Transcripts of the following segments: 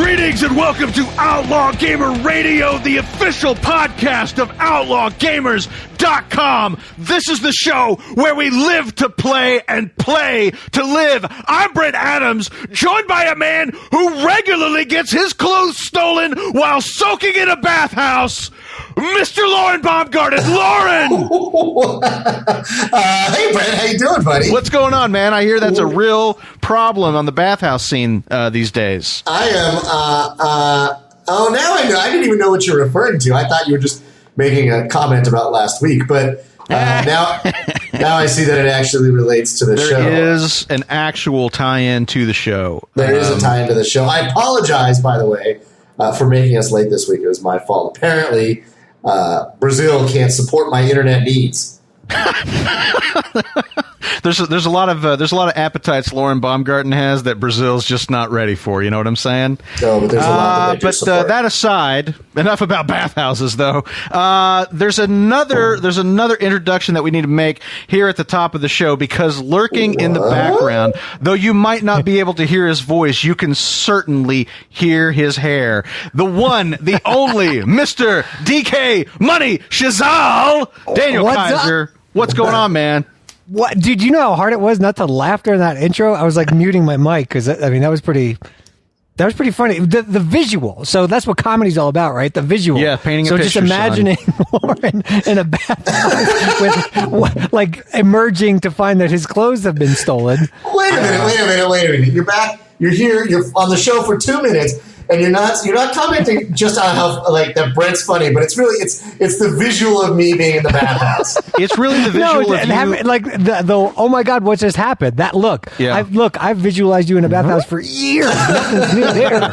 Greetings and welcome to Outlaw Gamer Radio, the official podcast of OutlawGamers.com. This is the show where we live to play and play to live. I'm Brent Adams, joined by a man who regularly gets his clothes stolen while soaking in a bathhouse, Mr. Lauren Baumgarten. Lauren! Hey, Brent, how you doing, buddy? What's going on, man? I hear that's a real problem on the bathhouse scene these days. I am, now I know. I didn't even know what you're referring to. I thought you were just making a comment about last week, but now I see that it actually relates to the show. There is an actual tie-in to the show. There is a tie-in to the show. I apologize, by the way, for making us late this week. It was my fault. Apparently, Brazil can't support my internet needs. There's a lot of appetites Lauren Baumgarten has that Brazil's just not ready for. You know what I'm saying? No, but there's a lot that that aside, enough about bathhouses though. There's another introduction that we need to make here at the top of the show, because lurking in the background, though you might not be able to hear his voice, you can certainly hear his hair. The one, the only, Mr. DK Money Shazal, Daniel Kayser. What's going on, man? What, dude? You know how hard it was not to laugh during that intro? I was like muting my mic because that was pretty funny. The visual. So that's what comedy's all about, right? The visual. Yeah, painting a picture. So just imagining Lauren in a bathhouse with like emerging to find that his clothes have been stolen. Wait a minute. You're back. You're here. You're on the show for 2 minutes. And you're not commenting just on how like that Brent's funny, but it's the visual of me being in the bathhouse. It's really the visual of you. Like the oh my God, what just happened? That look. Yeah. I've visualized you in a bathhouse for years. Nothing's new there.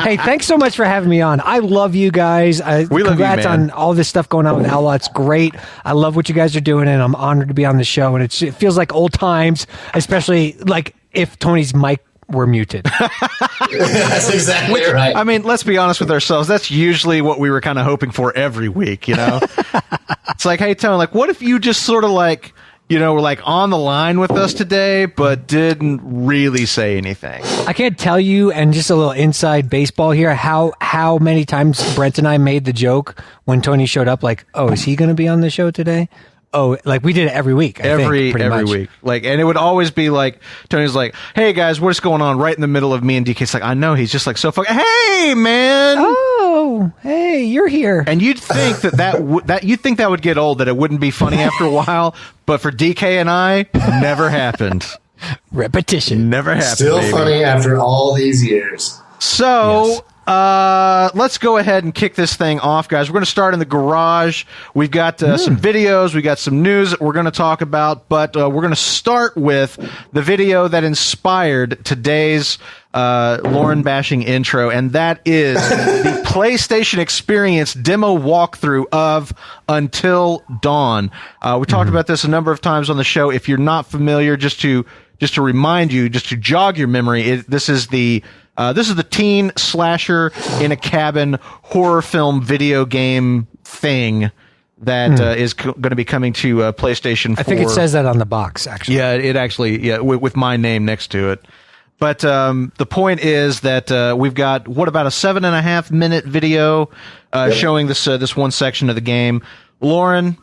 Hey, thanks so much for having me on. I love you guys. Congrats on all this stuff going on with Outlaw. It's great. I love what you guys are doing, and I'm honored to be on the show. And it feels like old times, especially like if Tony's mic were muted. That's exactly right. I mean, let's be honest with ourselves. That's usually what we were kind of hoping for every week, you know? It's like, hey, Tony, like, what if you just sort of like, you know, were like on the line with us today, but didn't really say anything? I can't tell you, and just a little inside baseball here, how many times Brent and I made the joke when Tony showed up, like, oh, is he going to be on the show today? Oh, like we did it every week. Every week. Like, and it would always be like, Tony's like, hey guys, what's going on? Right in the middle of me and DK's like, I know, he's just like so fucking, hey man. Oh, hey, you're here. And you'd think that would get old, that it wouldn't be funny after a while, but for DK and I, never happened. Repetition. Never happened. Still baby. Funny after all these years. So, yes. Let's go ahead and kick this thing off, guys. We're going to start in the garage. We've got some videos. We got some news that we're going to talk about, but we're going to start with the video that inspired today's Lauren bashing intro, and that is the PlayStation Experience demo walkthrough of Until Dawn. We talked about this a number of times on the show. If you're not familiar, just to remind you, just to jog your memory, this is the teen slasher in a cabin horror film video game thing that is going to be coming to PlayStation 4. I think it says that on the box, actually. Yeah, it actually, with my name next to it. But the point is that we've got, about a 7.5 minute video showing this one section of the game. Lauren,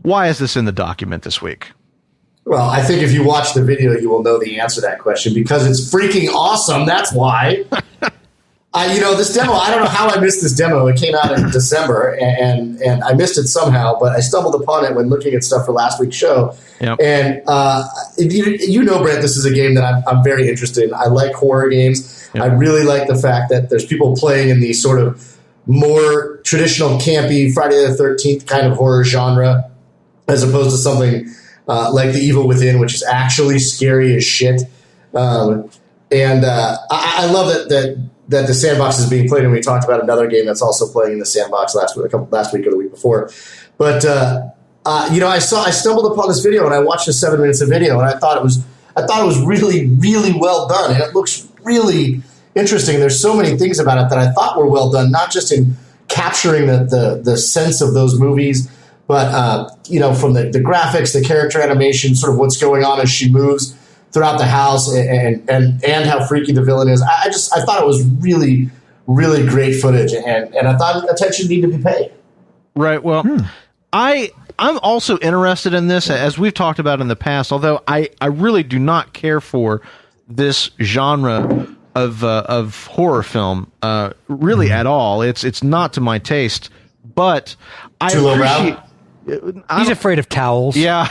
why is this in the document this week? Well, I think if you watch the video, you will know the answer to that question, because it's freaking awesome. That's why. This demo, I don't know how I missed this demo. It came out in December, and I missed it somehow, but I stumbled upon it when looking at stuff for last week's show. Yep. And Brent, this is a game that I'm very interested in. I like horror games. Yep. I really like the fact that there's people playing in the sort of more traditional, campy, Friday the 13th kind of horror genre, as opposed to something like The Evil Within, which is actually scary as shit. I love that the sandbox is being played, and we talked about another game that's also playing in the sandbox last week or the week before. But I stumbled upon this video, and I watched the 7 minutes of video, and I thought it was really, really well done, and it looks really interesting. There's so many things about it that I thought were well done, not just in capturing the sense of those movies, but from the graphics, the character animation, sort of what's going on as she moves throughout the house and how freaky the villain is. I thought it was really, really great footage, and I thought attention needed to be paid. Right. Well, I'm also interested in this, as we've talked about in the past, although I really do not care for this genre of horror film really at all. It's not to my taste, but I appreciate... He's afraid of towels. Yeah.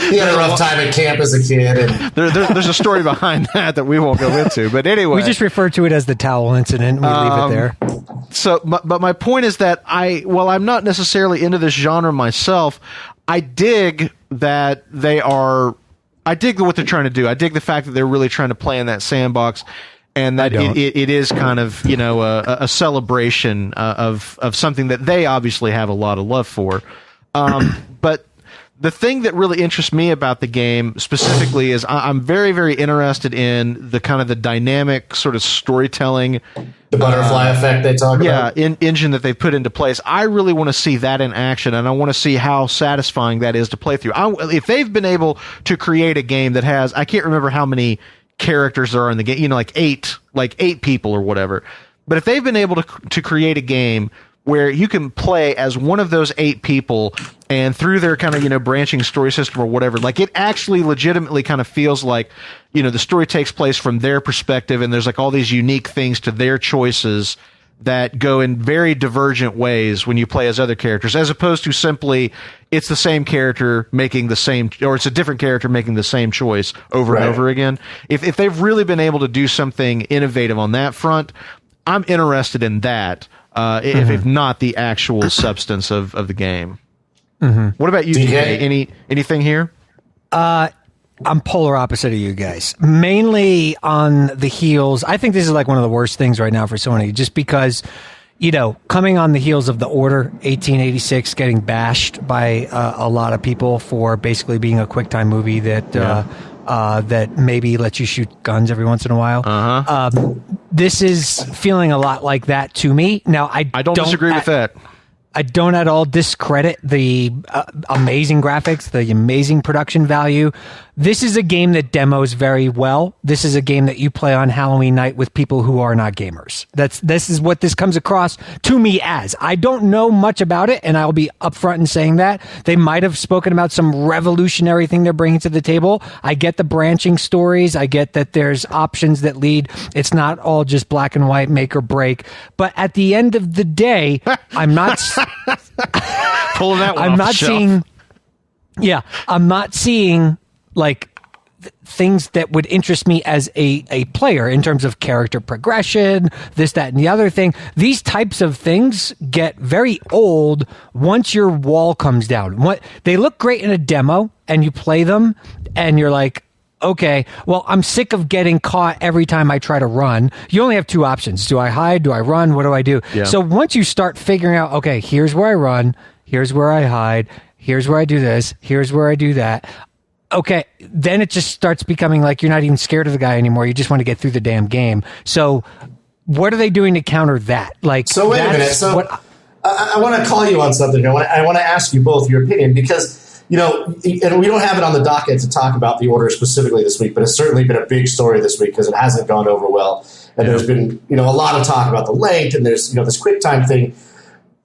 He had a rough time at camp as a kid. And there's a story behind that we won't go into. But anyway. We just refer to it as the towel incident. We leave it there. So, but my point is that while I'm not necessarily into this genre myself, I dig that I dig what they're trying to do. I dig the fact that they're really trying to play in that sandbox. And that it is kind of, a celebration of something that they obviously have a lot of love for. But the thing that really interests me about the game specifically is I'm very, very interested in the kind of the dynamic sort of storytelling. The butterfly effect they talk about. Yeah, engine that they've put into place. I really want to see that in action, and I want to see how satisfying that is to play through. If they've been able to create a game that has, I can't remember how many characters there are in the game, like eight people or whatever. But if they've been able to create a game where you can play as one of those 8 people, and through their kind of, branching story system or whatever, like it actually legitimately kind of feels like, the story takes place from their perspective, and there's like all these unique things to their choices that go in very divergent ways when you play as other characters, as opposed to simply it's the same character making the same, or it's a different character making the same choice over and over again. If they've really been able to do something innovative on that front, I'm interested in that, if not the actual substance of the game. What about you, TJ? Anything here? I'm polar opposite of you guys. Mainly on the heels. I think this is like one of the worst things right now for Sony, just because, coming on the heels of The Order 1886 getting bashed by a lot of people for basically being a QuickTime movie that that maybe lets you shoot guns every once in a while. This is feeling a lot like that to me. Now, I don't disagree with that. I don't at all discredit the amazing graphics, the amazing production value. This is a game that demos very well. This is a game that you play on Halloween night with people who are not gamers. This is what this comes across to me as. I don't know much about it, and I'll be upfront in saying that. They might have spoken about some revolutionary thing they're bringing to the table. I get the branching stories. I get that there's options that lead. It's not all just black and white, make or break. But at the end of the day, I'm not pulling that one I'm off not the shelf. seeing. Yeah, I'm not seeing like things that would interest me as a player in terms of character progression, this, that, and the other thing. These types of things get very old once your wall comes down. They look great in a demo, and you play them, and you're like, okay, well, I'm sick of getting caught every time I try to run. You only have 2 options. Do I hide? Do I run? What do I do? Yeah. So once you start figuring out, okay, here's where I run, here's where I hide, here's where I do this, here's where I do that. Okay, then it just starts becoming like you're not even scared of the guy anymore. You just want to get through the damn game. So what are they doing to counter that? So wait a minute. So I want to call you on something here. I want to ask you both your opinion, because, and we don't have it on the docket to talk about The Order specifically this week, but it's certainly been a big story this week because it hasn't gone over well. And there's been, a lot of talk about the length, and there's, this QuickTime thing.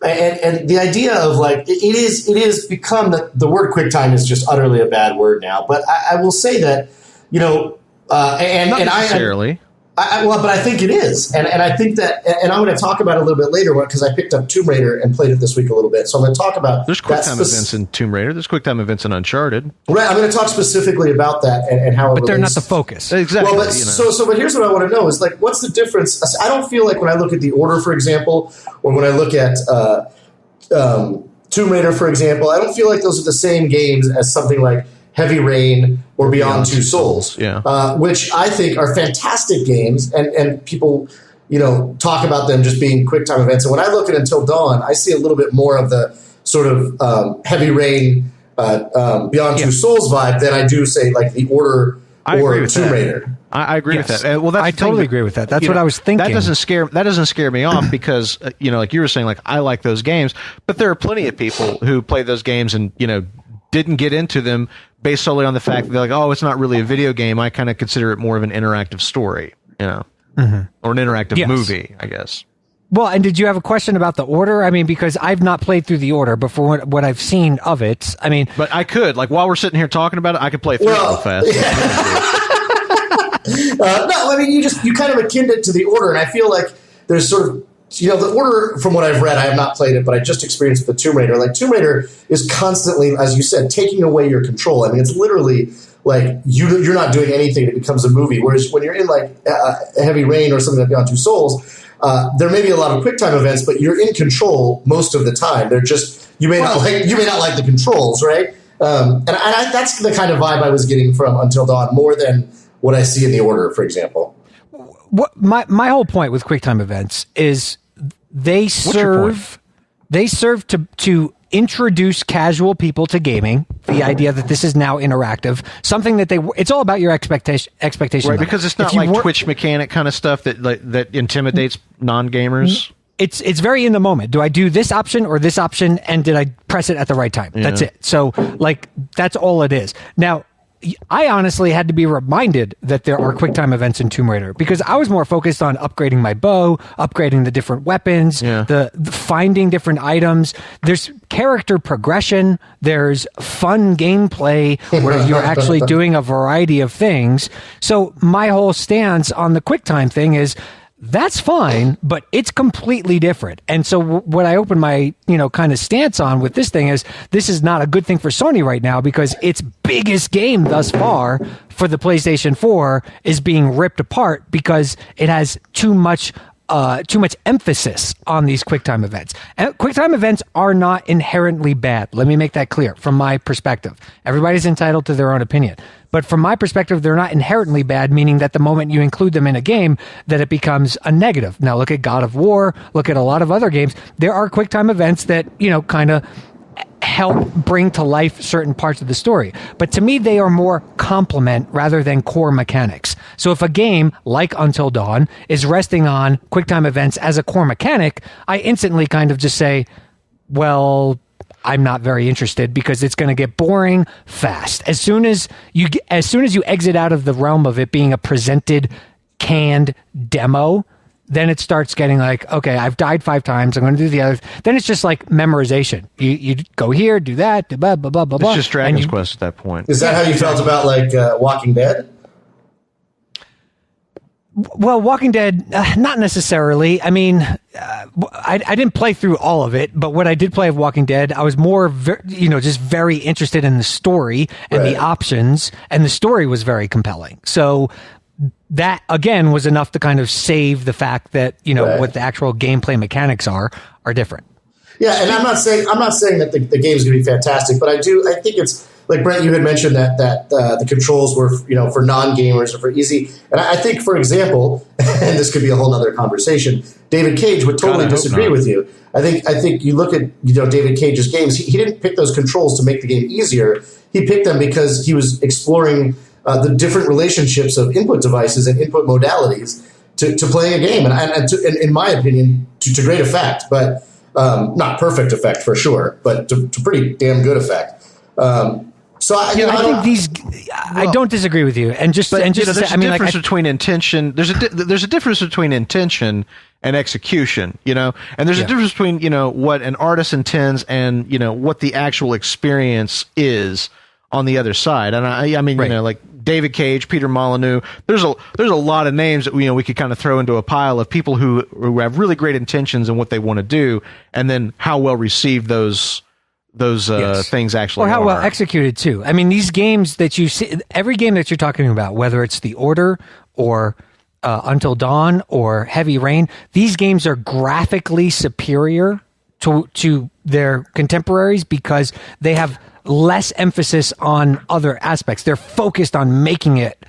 And the idea of it is become the word QuickTime is just utterly a bad word now. But I will say that, not necessarily. But I think it is. And I think that, and I'm going to talk about it a little bit later because I picked up Tomb Raider and played it this week a little bit. So I'm going to talk about there's QuickTime events in Tomb Raider. There's QuickTime events in Uncharted. Right. I'm going to talk specifically about that and how it But they're not the focus. Exactly. Well, but here's what I want to know is what's the difference? I don't feel like when I look at The Order, for example, or when I look at Tomb Raider, for example, I don't feel like those are the same games as something like Heavy Rain or Beyond Two Souls, which I think are fantastic games, and people, talk about them just being QuickTime events. And when I look at Until Dawn, I see a little bit more of the sort of Heavy Rain, Beyond Two Souls vibe than I do say like The Order or Tomb Raider. I agree with that. Well, I totally agree with that. That's what I was thinking. That doesn't scare me off because like you were saying, like I like those games, but there are plenty of people who play those games and didn't get into them based solely on the fact that they're like, oh, it's not really a video game. I kind of consider it more of an interactive story, or an interactive movie, I guess. Well, and did you have a question about the order? I mean, because I've not played through the order, but for what I've seen of it, I mean... But I could. Like, while we're sitting here talking about it, I could play through it real fast. No, I mean, you kind of akin it to the order, and I feel like there's sort of, the order, from what I've read, I have not played it, but I just experienced the Tomb Raider. Like, Tomb Raider is constantly, as you said, taking away your control. I mean, it's literally like you're not doing anything, it becomes a movie. Whereas when you're in, like, Heavy Rain or something like Beyond Two Souls, there may be a lot of QuickTime events, but you're in control most of the time. They're just, you may not like the controls, right? And that's the kind of vibe I was getting from Until Dawn, more than what I see in the order, for example. What my whole point with QuickTime events is they serve to introduce casual people to gaming. The idea that this is now interactive, something that it's all about your expectation, right? Because it's not like Twitch mechanic kind of stuff that intimidates non-gamers. It's very in the moment. Do I do this option or this option, and did I press it at the right time? Yeah. That's it. So, like, that's all it is. Now, I honestly had to be reminded that there are QuickTime events in Tomb Raider, because I was more focused on upgrading my bow, upgrading the different weapons, the finding different items. There's character progression. There's fun gameplay where you're actually doing a variety of things. So my whole stance on the QuickTime thing is, that's fine, but it's completely different. And so what I open my, kind of stance on with this thing is, this is not a good thing for Sony right now, because its biggest game thus far for the PlayStation 4 is being ripped apart because it has too much emphasis on these QuickTime events. And QuickTime events are not inherently bad. Let me make that clear from my perspective. Everybody's entitled to their own opinion. But from my perspective, they're not inherently bad, meaning that the moment you include them in a game, that it becomes a negative. Now, look at God of War, look at a lot of other games. There are QuickTime events that, kind of help bring to life certain parts of the story. But to me, they are more complement rather than core mechanics. So if a game like Until Dawn is resting on QuickTime events as a core mechanic, I instantly kind of just say, well, I'm not very interested, because it's going to get boring fast. As soon as you exit out of the realm of it being a presented, canned demo, then it starts getting like, okay, I've died 5 times, I'm going to do the other. Then it's just like memorization. You go here, do that, do blah, blah, blah, blah, blah. It's just Dragon's Quest at that point. Is that how you felt about, like, Walking Dead? Well, Walking Dead, not necessarily. I mean, I didn't play through all of it, but what I did play of Walking Dead, I was more, just very interested in the story and the options, and the story was very compelling. So that, again, was enough to kind of save the fact that, what the actual gameplay mechanics are different. Yeah, and I'm not saying that the game's going to be fantastic, but I think it's, like Brent, you had mentioned that the controls were, for non-gamers or for easy. And I think, for example, and this could be a whole other conversation, David Cage would totally disagree with you. I think you look at, David Cage's games, he didn't pick those controls to make the game easier. He picked them because he was exploring the different relationships of input devices and input modalities to play a game. And in my opinion, to great effect, but not perfect effect for sure, but to pretty damn good effect. So I don't disagree with you. And just there's a difference between intention. There's a difference between intention and execution, and there's a difference between, what an artist intends and, what the actual experience is on the other side. And I mean, like David Cage, Peter Molyneux, there's a lot of names that we could kind of throw into a pile of people who have really great intentions in what they want to do, and then how well received those things actually are. Or how well are. Executed too. I mean, these games that you see, every game that you're talking about, whether it's The Order or Until Dawn or Heavy Rain, these games are graphically superior to their contemporaries because they have less emphasis on other aspects. They're focused on making it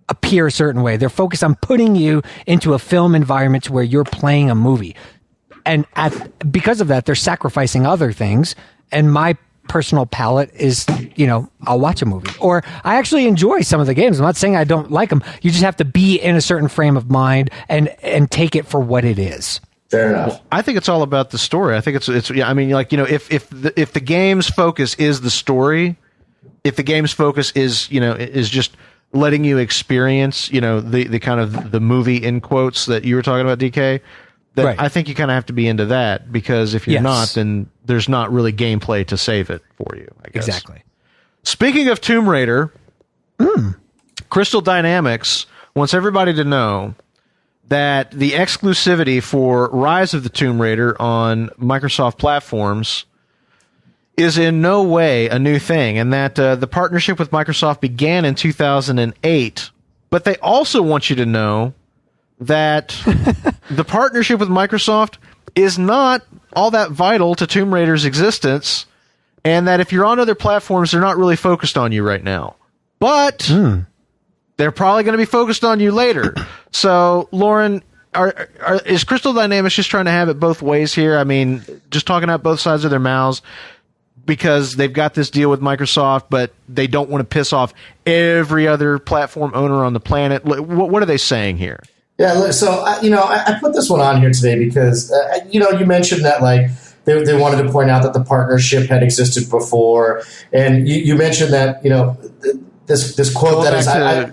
appear a certain way. They're focused on putting you into a film environment where you're playing a movie. And because of that, they're sacrificing other things. And my personal palate is, I'll watch a movie. Or I actually enjoy some of the games. I'm not saying I don't like them. You just have to be in a certain frame of mind and take it for what it is. Fair enough. I think it's all about the story. I think it's I mean, like, if the game's focus is the story, if the game's focus is just letting you experience, the kind of the movie in quotes that you were talking about, DK, then Right. I think you kind of have to be into that, because if you're Yes. not, then there's not really gameplay to save it for you, I guess. Exactly. Speaking of Tomb Raider, Crystal Dynamics wants everybody to know that the exclusivity for Rise of the Tomb Raider on Microsoft platforms is in no way a new thing, and that the partnership with Microsoft began in 2008. But they also want you to know that the partnership with Microsoft is not all that vital to Tomb Raider's existence, and that if you're on other platforms, they're not really focused on you right now. But they're probably going to be focused on you later. So, Lauren, is Crystal Dynamics just trying to have it both ways here? I mean, just talking out both sides of their mouths because they've got this deal with Microsoft, but they don't want to piss off every other platform owner on the planet? What are they saying here? Yeah, so, I put this one on here today because, you mentioned that, like, they wanted to point out that the partnership had existed before. And you mentioned that, this quote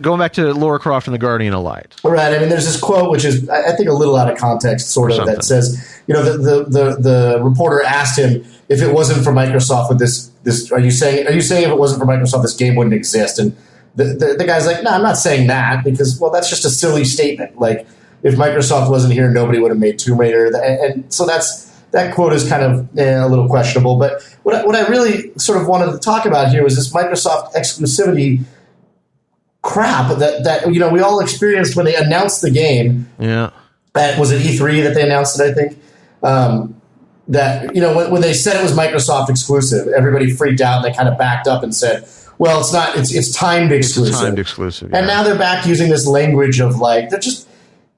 going back to Lara Croft and the Guardian of Light. Right. I mean, there's this quote, which is, I think, a little out of context, sort of, that says, the reporter asked him if it wasn't for Microsoft with this, are you saying if it wasn't for Microsoft, this game wouldn't exist? And the guy's like, no, I'm not saying that, because, well, that's just a silly statement. Like, if Microsoft wasn't here, nobody would have made Tomb Raider. And so that quote is kind of a little questionable. But what I really sort of wanted to talk about here was this Microsoft exclusivity crap that we all experienced when they announced the game. Yeah. Was it E3 that they announced it, I think? That, when they said it was Microsoft exclusive, everybody freaked out and they kind of backed up and said, well, it's not, it's timed exclusive. It's timed exclusive, yeah. And now they're back using this language of, like, they're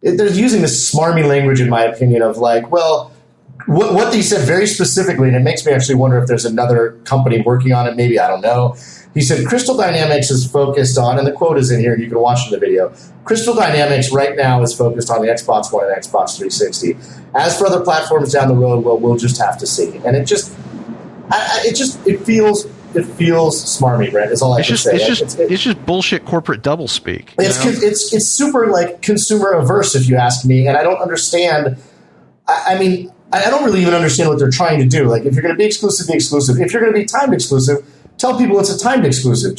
using this smarmy language, in my opinion, of, like, well, what they said very specifically, and it makes me actually wonder if there's another company working on it, maybe, I don't know. He said, Crystal Dynamics is focused on, and the quote is in here, and you can watch it in the video, Crystal Dynamics right now is focused on the Xbox One and Xbox 360. As for other platforms down the road, well, we'll just have to see. And it feels smarmy, Brent, is all I can say. It's just bullshit corporate doublespeak. It's super, like, consumer averse, if you ask me, and I don't understand. I mean, I don't really even understand what they're trying to do. Like, if you're going to be exclusive, be exclusive. If you're going to be timed exclusive, tell people it's a timed exclusive.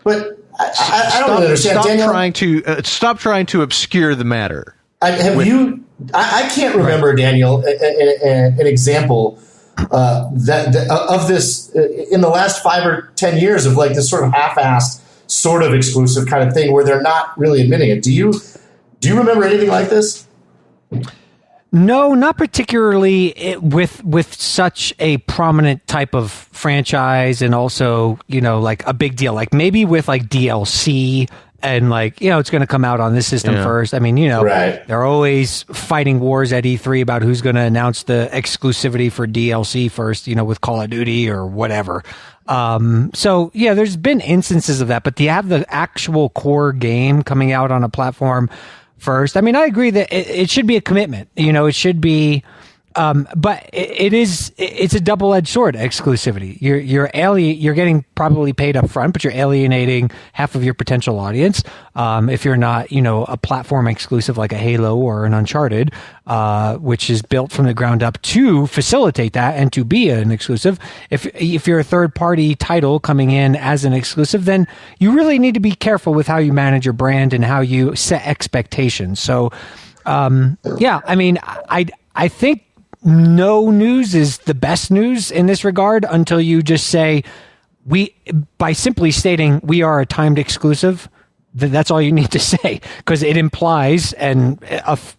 But I don't really understand. Stop trying to obscure the matter. I can't remember, Daniel, an example of this in the last 5 or 10 years of, like, this sort of half-assed sort of exclusive kind of thing where they're not really admitting it. Do you remember anything like this? No, not particularly with such a prominent type of franchise, and also, like a big deal, like maybe with, like, DLC, and, like, it's going to come out on this system first. I mean, right. They're always fighting wars at E3 about who's going to announce the exclusivity for DLC first, with Call of Duty or whatever. So yeah, there's been instances of that, but to have the actual core game coming out on a platform first, I mean, I agree that it should be a commitment. It should be, but it's a double-edged sword, exclusivity. You're getting probably paid up front, but you're alienating half of your potential audience. If you're not, a platform exclusive like a Halo or an Uncharted, which is built from the ground up to facilitate that and to be an exclusive. If you're a third-party title coming in as an exclusive, then you really need to be careful with how you manage your brand and how you set expectations. So, yeah, I mean, I think no news is the best news in this regard until you just say, by simply stating we are a timed exclusive, that's all you need to say, because it implies and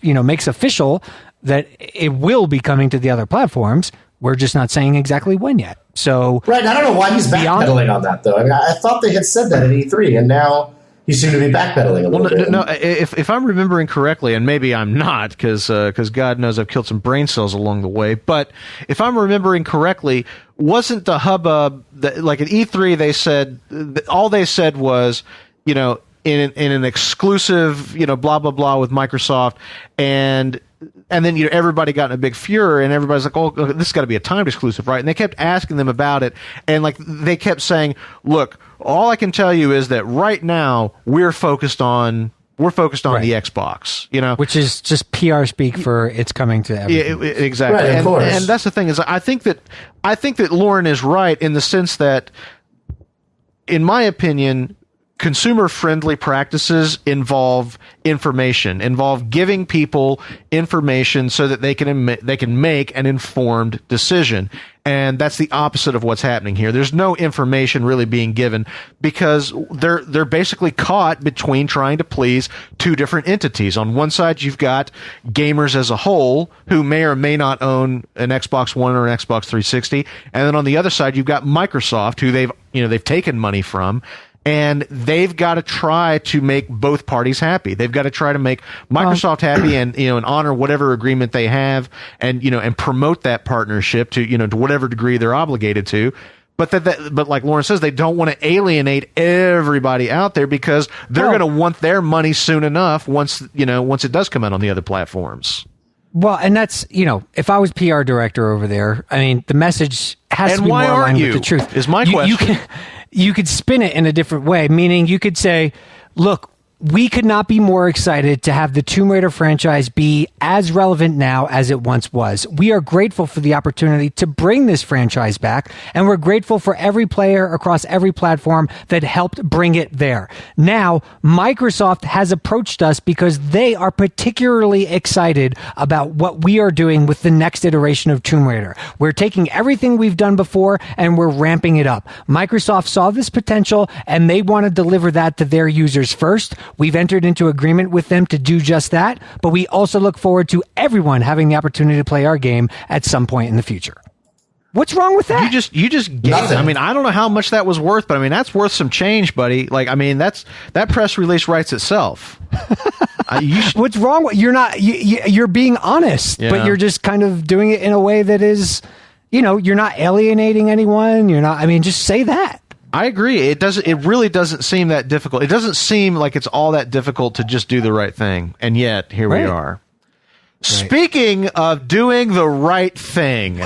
makes official that it will be coming to the other platforms. We're just not saying exactly when yet. So right, I don't know why he's backpedaling on that, though. I mean, I thought they had said that at E3, and now you seem to be backpedaling a little bit. No, if I'm remembering correctly, and maybe I'm not, because God knows I've killed some brain cells along the way, but if I'm remembering correctly, wasn't the hubbub that, like, at E3 they said, all they said was, in an exclusive, blah, blah, blah with Microsoft, and and then everybody got in a big furor, and everybody's like, "Oh, this has got to be a timed exclusive, right?" And they kept asking them about it, and like they kept saying, "Look, all I can tell you is that right now we're focused on the Xbox, which is just PR speak for it's coming to everything." Yeah, exactly. Right, of course. And that's the thing is, I think that Lauren is right in the sense that, in my opinion, consumer-friendly practices involve giving people information so that they can make an informed decision. And that's the opposite of what's happening here. There's no information really being given because they're basically caught between trying to please two different entities. On one side, you've got gamers as a whole who may or may not own an Xbox One or an Xbox 360, and then on the other side, you've got Microsoft, who they've taken money from. And they've got to try to make both parties happy. They've got to try to make Microsoft happy and honor whatever agreement they have and promote that partnership to whatever degree they're obligated to. But but like Lauren says, they don't want to alienate everybody out there because they're going to want their money soon enough once it does come out on the other platforms. Well, and that's, if I was PR director over there, I mean, the message has to be more aligned with the truth. Is my question. You could spin it in a different way, meaning you could say, look, we could not be more excited to have the Tomb Raider franchise be as relevant now as it once was. We are grateful for the opportunity to bring this franchise back, and we're grateful for every player across every platform that helped bring it there. Now, Microsoft has approached us because they are particularly excited about what we are doing with the next iteration of Tomb Raider. We're taking everything we've done before and we're ramping it up. Microsoft saw this potential and they want to deliver that to their users first. We've entered into agreement with them to do just that, but we also look forward to everyone having the opportunity to play our game at some point in the future. What's wrong with that? You just gave, I mean, I don't know how much that was worth, but I mean, that's worth some change, buddy. Like, I mean, that press release writes itself. What's wrong with you're being honest, but you're just kind of doing it in a way that is, you're not alienating anyone. Just say that. I agree. It really doesn't seem that difficult. It doesn't seem like it's all that difficult to just do the right thing. And yet, here we are. Right. Speaking of doing the right thing.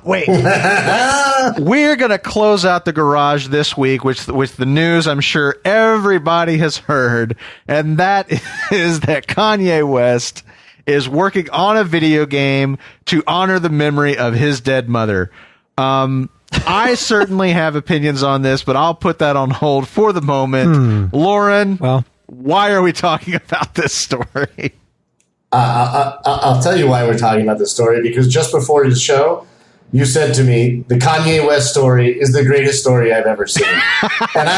Wait. We're going to close out the garage this week with the news I'm sure everybody has heard. And that is that Kanye West is working on a video game to honor the memory of his dead mother. I certainly have opinions on this, but I'll put that on hold for the moment. Lauren, why are we talking about this story? I'll tell you why we're talking about this story, because just before the show, you said to me, the Kanye West story is the greatest story I've ever seen. And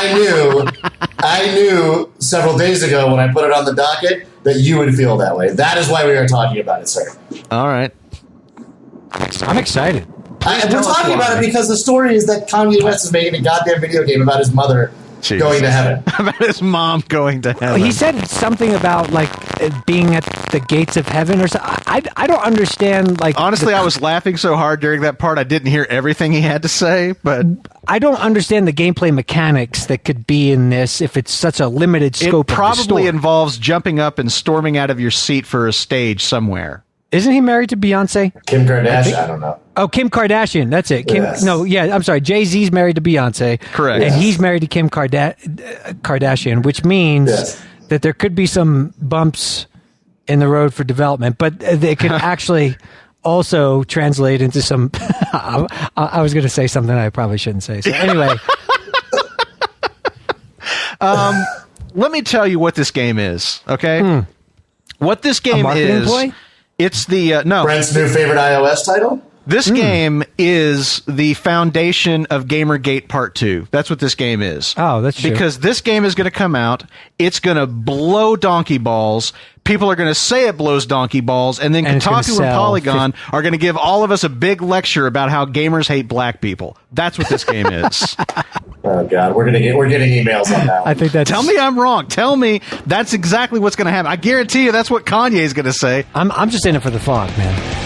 I knew several days ago when I put it on the docket that you would feel that way. That is why we are talking about it, sir. All right. I'm excited. We're talking about it because the story is that Kanye West is making a goddamn video game about his mother going to heaven. About his mom going to heaven. He said something about being at the gates of heaven or something. I don't understand. Honestly, I was laughing so hard during that part I didn't hear everything he had to say. But I don't understand the gameplay mechanics that could be in this if it's such a limited scope. It probably involves jumping up and storming out of your seat for a stage somewhere. Isn't he married to Beyonce? Kim Kardashian? I don't know. Oh, Kim Kardashian. That's it. Yes. I'm sorry. Jay-Z's married to Beyonce. Correct. And he's married to Kim Kardashian, which means that there could be some bumps in the road for development, but they could actually also translate into some... I was going to say something I probably shouldn't say. So anyway... let me tell you what this game is, okay? What this game is... Employee? It's the... no. Brent's new favorite iOS title? This game is the foundation of Gamergate Part 2. That's what this game is. Oh, that's true. Because this game is going to come out. It's going to blow donkey balls. People are going to say it blows donkey balls. And then Kotaku and Polygon are going to give all of us a big lecture about how gamers hate black people. That's what this game is. Oh, God. We're getting emails on that one. I think that's... Tell me I'm wrong. Tell me that's exactly what's going to happen. I guarantee you that's what Kanye's going to say. I'm just in it for the fog, man.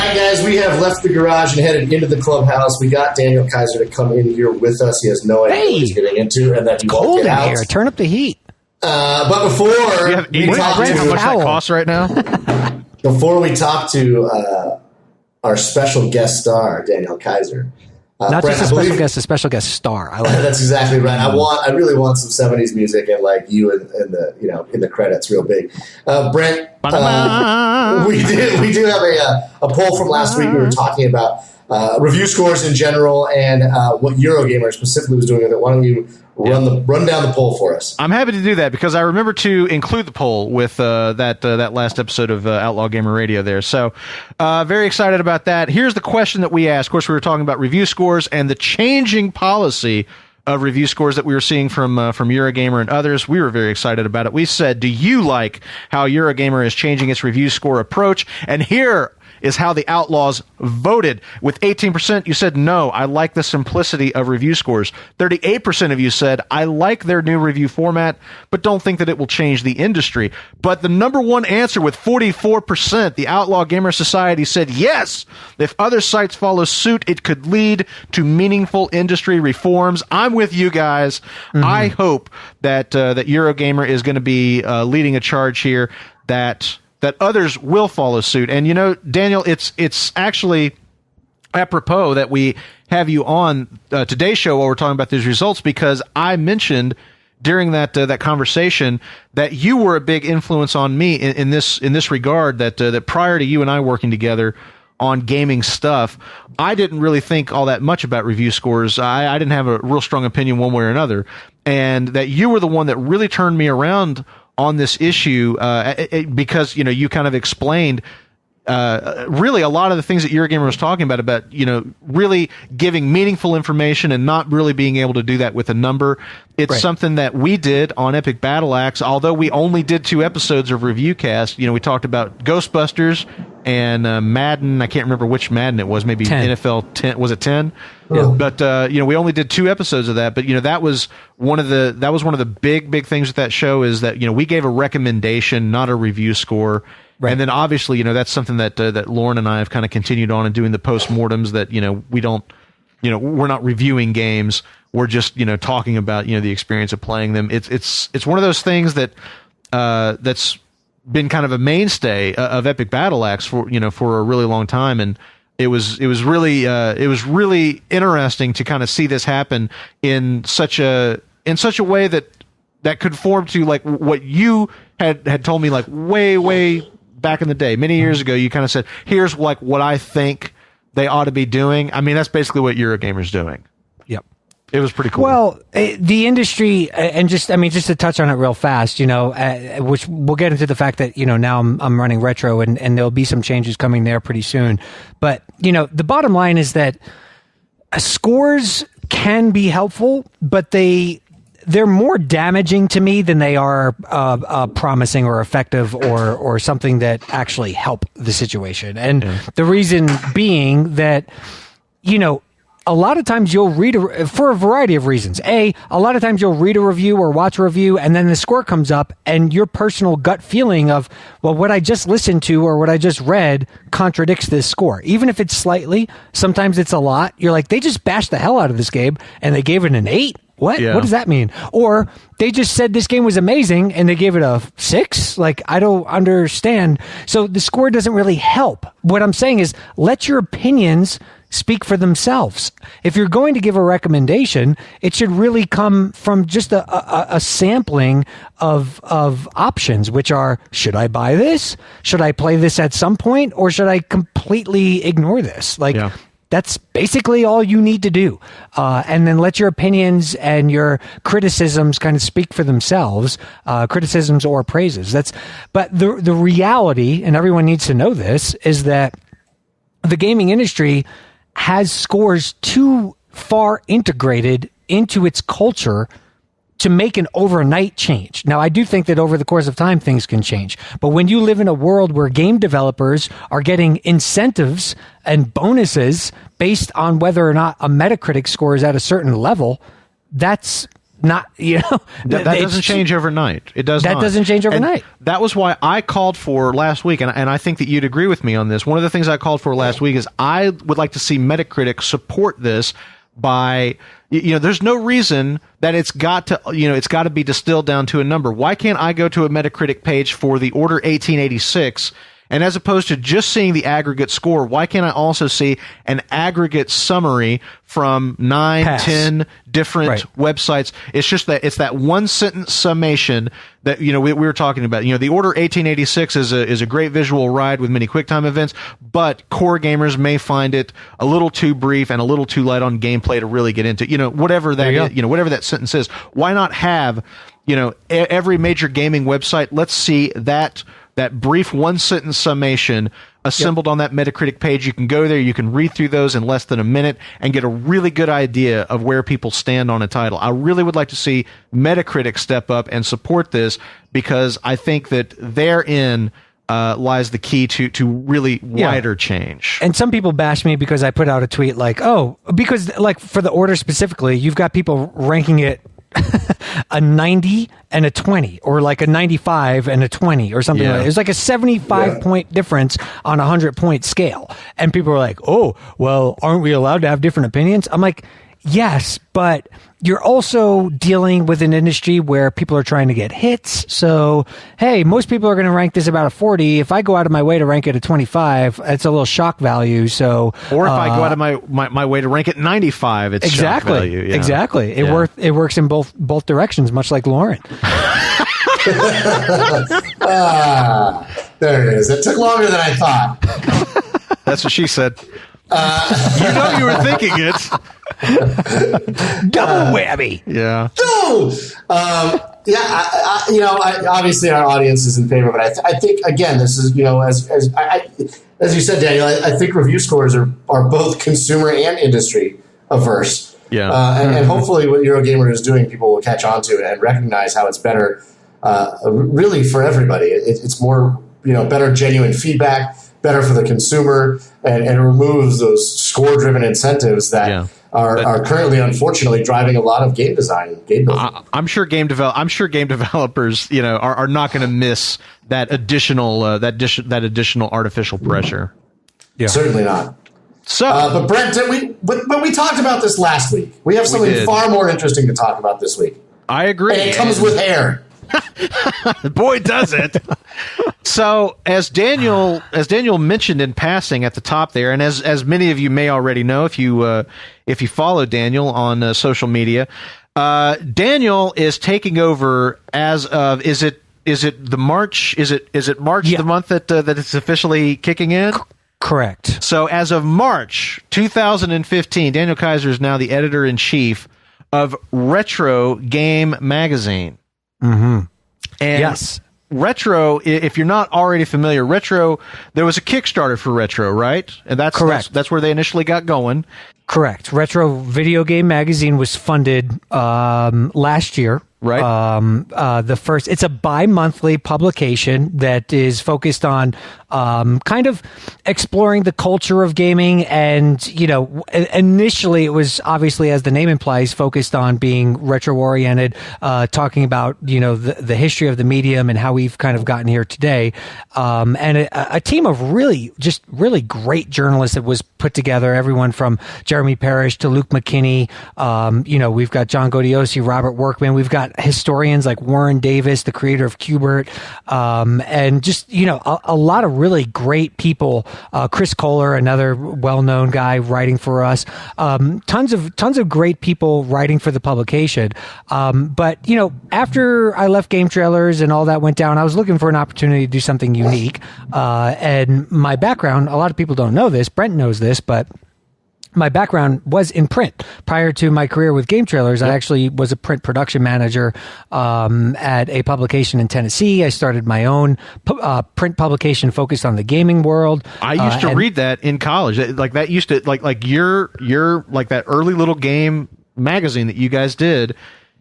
right, guys, we have left the garage and headed into the clubhouse. We got Daniel Kayser to come in here with us. He has no idea what he's getting into, and that he won't get out. Here. Turn up the heat. But before we talk to how much that costs right now, before we talk to our special guest star, Daniel Kayser. Not Brent, just a special guest star. I like That's exactly right. I really want some 70s music and like you in the credits real big. Brent, we do have a poll from last week. We were talking about review scores in general and what Eurogamer specifically was doing with it. Why don't you run down the poll for us? I'm happy to do that because I remember to include the poll with that last episode of Outlaw Gamer Radio there. So very excited about that. Here's the question that we asked. Of course, we were talking about review scores and the changing policy of review scores that we were seeing from Eurogamer and others. We were very excited about it. We said, do you like how Eurogamer is changing its review score approach? And here is how the Outlaws voted. With 18%, you said, no, I like the simplicity of review scores. 38% of you said, I like their new review format, but don't think that it will change the industry. But the number one answer with 44%, the Outlaw Gamer Society said, yes, if other sites follow suit, it could lead to meaningful industry reforms. I'm with you guys. Mm-hmm. I hope that Eurogamer is going to be leading a charge here that others will follow suit. And, Daniel, it's actually apropos that we have you on today's show while we're talking about these results, because I mentioned during that conversation that you were a big influence on me in this regard, that prior to you and I working together on gaming stuff, I didn't really think all that much about review scores. I didn't have a real strong opinion one way or another, and that you were the one that really turned me around on this issue because you kind of explained really a lot of the things that Eurogamer was talking about really giving meaningful information and not really being able to do that with a number. It's something that we did on Epic Battle Axe, although we only did 2 episodes of Reviewcast. We talked about Ghostbusters and Madden. I can't remember which Madden it was, maybe 10. NFL 10. Was it 10? Yeah. But we only did 2 episodes of that. But that was one of the big things with that show, is that we gave a recommendation, not a review score. Right. And then obviously, that's something that Lauren and I have kind of continued on and doing the postmortems, that we don't, we're not reviewing games. We're just talking about the experience of playing them. It's one of those things that that's been kind of a mainstay of Epic Battle Axe for a really long time, and it was really interesting to kind of see this happen in such a way that could form to like what you had told me like way back in the day, many years ago. You kind of said, here's like what I think they ought to be doing. I mean, that's basically what Eurogamer's doing. Yep. It was pretty cool. Well, the industry, and just to touch on it real fast, which we'll get into the fact that, now I'm running retro and there'll be some changes coming there pretty soon. But, the bottom line is that scores can be helpful, but they're more damaging to me than they are promising or effective or something that actually help the situation. And the reason being that, a lot of times you'll read for a variety of reasons. A lot of times you'll read a review or watch a review, and then the score comes up, and your personal gut feeling of, well, what I just listened to or what I just read contradicts this score. Even if it's slightly, sometimes it's a lot. You're like, they just bashed the hell out of this game, and they gave it an 8. What? Yeah. What does that mean? Or they just said this game was amazing and they gave it a 6? Like, I don't understand. So the score doesn't really help. What I'm saying is, let your opinions speak for themselves. If you're going to give a recommendation, it should really come from just a sampling of options, which are, should I buy this? Should I play this at some point? Or should I completely ignore this? That's basically all you need to do. And then let your opinions and your criticisms kind of speak for themselves, criticisms or praises. But the reality, and everyone needs to know this, is that the gaming industry has scores too far integrated into its culture to make an overnight change. Now, I do think that over the course of time, things can change. But when you live in a world where game developers are getting incentives and bonuses based on whether or not a Metacritic score is at a certain level, that's not, that doesn't change overnight. It does. That doesn't change overnight. And that was why I called for last week, and I think that you'd agree with me on this. One of the things I called for last week is I would like to see Metacritic support this by, there's no reason that it's got to be distilled down to a number. Why can't I go to a Metacritic page for the Order 1886? And as opposed to just seeing the aggregate score, why can't I also see an aggregate summary from 10 different websites? It's just that it's that one sentence summation that, we were talking about. The Order 1886 is a great visual ride with many QuickTime events, but core gamers may find it a little too brief and a little too light on gameplay to really get into, whatever that is, whatever that sentence is. Why not have, every major gaming website, let's see that brief one-sentence summation assembled on that Metacritic page. You can go there, you can read through those in less than a minute and get a really good idea of where people stand on a title. I really would like to see Metacritic step up and support this, because I think that therein lies the key to really wider change. And some people bash me because I put out a tweet because for the Order specifically, you've got people ranking it a 90 and a 20, or like a 95 and a 20 or something like that. It's like a 75 point difference on a 100-point scale. And people are like, oh, well, aren't we allowed to have different opinions? I'm like, yes, but you're also dealing with an industry where people are trying to get hits. So, hey, most people are going to rank this about a 40. If I go out of my way to rank it a 25, it's a little shock value. So, or if I go out of my way to rank it 95, it's shock value. Yeah. Exactly. It works in both directions, much like Lauren. There it is. It took longer than I thought. That's what she said. You were thinking it. Double whammy. Yeah. No. Obviously our audience is in favor, but I think again, this is as you said, Daniel. I think review scores are both consumer and industry averse. Yeah. And hopefully, what Eurogamer is doing, people will catch on to it and recognize how it's better, really for everybody. It's more better, genuine feedback. Better for the consumer, and it removes those score-driven incentives that are currently, unfortunately, driving a lot of game design, game building. I'm sure game developers, are not going to miss that additional artificial pressure. Yeah, certainly not. So, but Brent, we talked about this last week. We have something far more interesting to talk about this week. I agree. And it comes with hair. Boy, does it. So, as Daniel mentioned in passing at the top there, and as many of you may already know if you follow Daniel on social media, Daniel is taking over as of is it March the month that it's officially kicking in? Correct. So, as of March 2015, Daniel Kayser is now the editor-in-chief of Retro Game Magazine. Mm-hmm. And yes. Retro, if you're not already familiar, Retro, there was a Kickstarter for Retro, right? And that's correct. That's where they initially got going. Correct. Retro Video Game Magazine was funded last year. Right. It's a bi-monthly publication that is focused on kind of exploring the culture of gaming, and initially it was obviously, as the name implies, focused on being retro oriented, talking about the history of the medium and how we've kind of gotten here today, and a team of really great journalists that was put together, everyone from Jeremy Parrish to Luke McKinney. We've got John Godiosi, Robert Workman, we've got historians like Warren Davis, the creator of Qbert, and just a lot of really great people. Chris Kohler, another well-known guy writing for us. Tons of great people writing for the publication. But after I left Game Trailers and all that went down, I was looking for an opportunity to do something unique. And my background, a lot of people don't know this. Brent knows this, but my background was in print. Prior to my career with Game Trailers, I actually was a print production manager at a publication in Tennessee. I started my own print publication focused on the gaming world. I used to read that in college. Like that used to like your like that early little game magazine that you guys did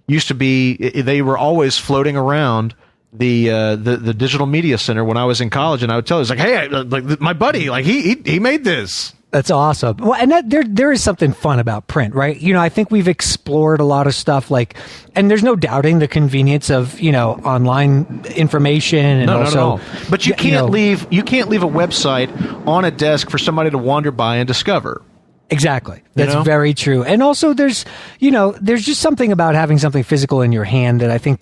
used to be. They were always floating around the digital media center when I was in college, and I would tell. It's like, hey, like my buddy, like he made this. That's awesome. Well, and there is something fun about print, right? I think we've explored a lot of stuff and there's no doubting the convenience of, online information and no, also, not at all. But you can't leave a website on a desk for somebody to wander by and discover. Exactly. That's very true. And also there's just something about having something physical in your hand that I think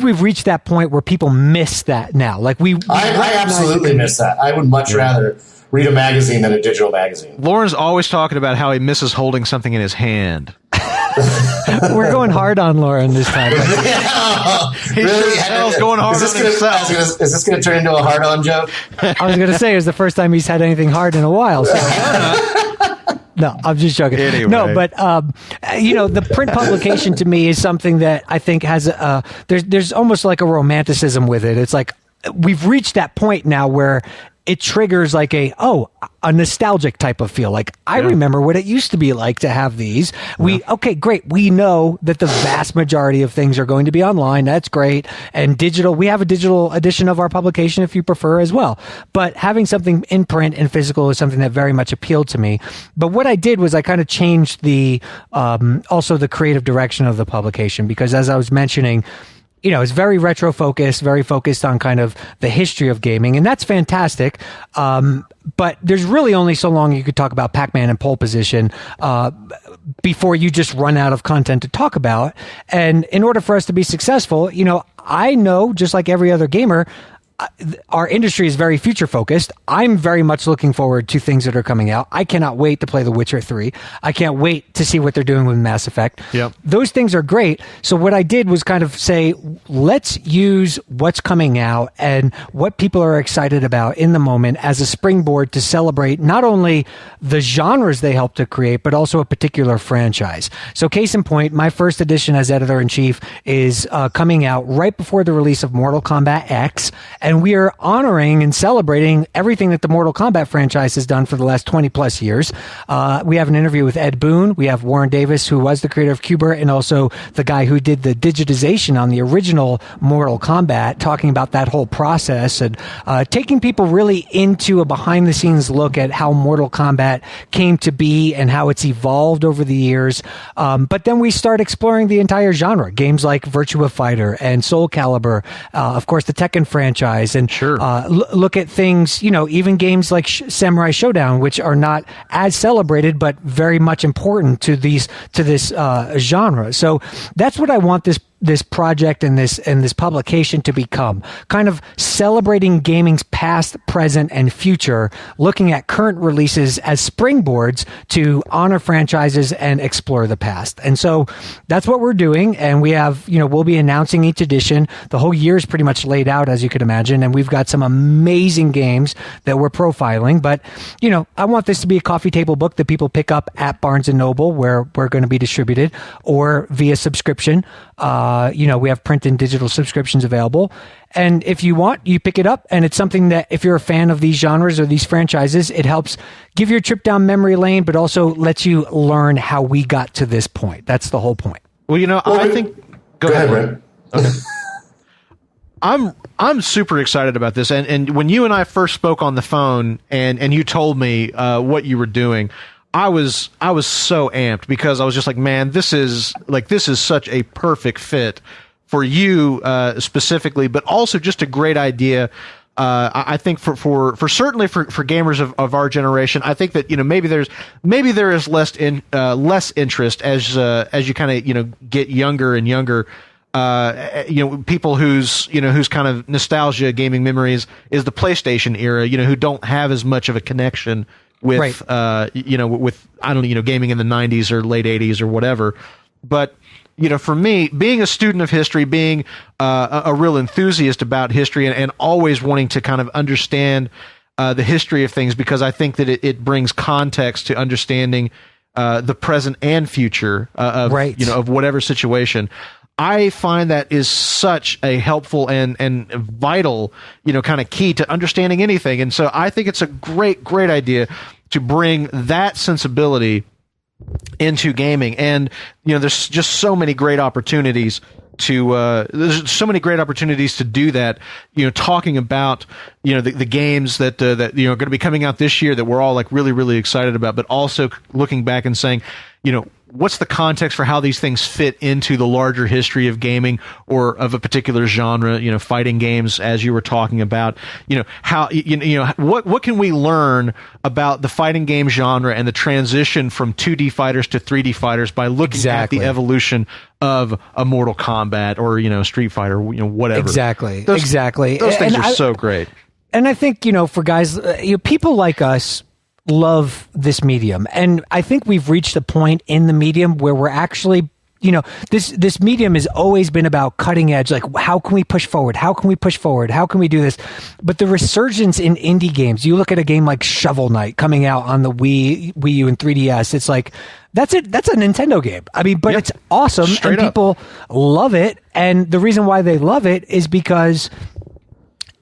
we've reached that point where people miss that now. I absolutely miss that. I would much rather read a magazine than a digital magazine. Lauren's always talking about how he misses holding something in his hand. We're going hard on Lauren this time. Really? Going hard on himself. Is this going to turn into a hard-on joke? I was going to say it was the first time he's had anything hard in a while. So. No, I'm just joking. Anyway. No, but the print publication to me is something that I think has there's almost like a romanticism with it. It's like we've reached that point now where it triggers like a nostalgic type of feel. I remember what it used to be like to have these. Okay, great. We know that the vast majority of things are going to be online. That's great. And digital, we have a digital edition of our publication if you prefer as well. But having something in print and physical is something that very much appealed to me. But what I did was I kind of changed also the creative direction of the publication, because as I was mentioning, it's very retro focused, very focused on kind of the history of gaming, and that's fantastic. But there's really only so long you could talk about Pac-Man and pole position before you just run out of content to talk about. And in order for us to be successful, I know, just like every other gamer, our industry is very future focused. I'm very much looking forward to things that are coming out. I cannot wait to play The Witcher 3. I can't wait to see what they're doing with Mass Effect. Yep. Those things are great. So what I did was kind of say, let's use what's coming out and what people are excited about in the moment as a springboard to celebrate not only the genres they help to create, but also a particular franchise. So case in point, my first edition as editor-in-chief is coming out right before the release of Mortal Kombat X, and we are honoring and celebrating everything that the Mortal Kombat franchise has done for the last 20 plus years. We have an interview with Ed Boon. We have Warren Davis, who was the creator of Q*bert and also the guy who did the digitization on the original Mortal Kombat, talking about that whole process and taking people really into a behind the scenes look at how Mortal Kombat came to be and how it's evolved over the years. But then we start exploring the entire genre, games like Virtua Fighter and Soul Calibur, of course, the Tekken franchise. And sure. Look at things, even games like Samurai Showdown, which are not as celebrated, but very much important to this genre. So that's what I want this project and this publication to become, kind of celebrating gaming's past, present, and future, looking at current releases as springboards to honor franchises and explore the past. And so that's what we're doing. And we have, we'll be announcing each edition. The whole year is pretty much laid out, as you could imagine. And we've got some amazing games that we're profiling. But, I want this to be a coffee table book that people pick up at Barnes & Noble, where we're going to be distributed, or via subscription. We have print and digital subscriptions available. And if you want, you pick it up. And it's something that if you're a fan of these genres or these franchises, it helps give you a trip down memory lane, but also lets you learn how we got to this point. That's the whole point. Well, I think... Go ahead, Brent. Okay. I'm super excited about this. And when you and I first spoke on the phone and you told me what you were doing, I was so amped, because I was just like, man, this is such a perfect fit for you specifically, but also just a great idea. I think for certainly for gamers of our generation, I think that maybe there is less interest as you kind of get younger and younger. People whose kind of nostalgia gaming memories is the PlayStation era, who don't have as much of a connection with, right. With gaming in the 90s or late 80s or whatever. But, for me, being a student of history, being a real enthusiast about history and always wanting to kind of understand the history of things, because I think that it brings context to understanding the present and future of, right. Of whatever situation. I find that is such a helpful and vital, kind of key to understanding anything. And so I think it's a great idea to bring that sensibility into gaming. And there's just so many great opportunities to do that, talking about the games that that are going to be coming out this year that we're all like really, really excited about, but also looking back and saying, what's the context for how these things fit into the larger history of gaming or of a particular genre, fighting games, as you were talking about, how, what can we learn about the fighting game genre and the transition from 2D fighters to 3D fighters by looking at the evolution of a Mortal Kombat or, Street Fighter, whatever. Exactly. Those things are so great. And I think, for guys, people like us love this medium. And I think we've reached a point in the medium where we're actually, this medium has always been about cutting edge. Like, how can we push forward? How can we push forward? How can we do this? But the resurgence in indie games, you look at a game like Shovel Knight coming out on the Wii U and 3DS. It's like, that's it. That's a Nintendo game. I mean, but it's awesome. Straight and people love it. And the reason why they love it is because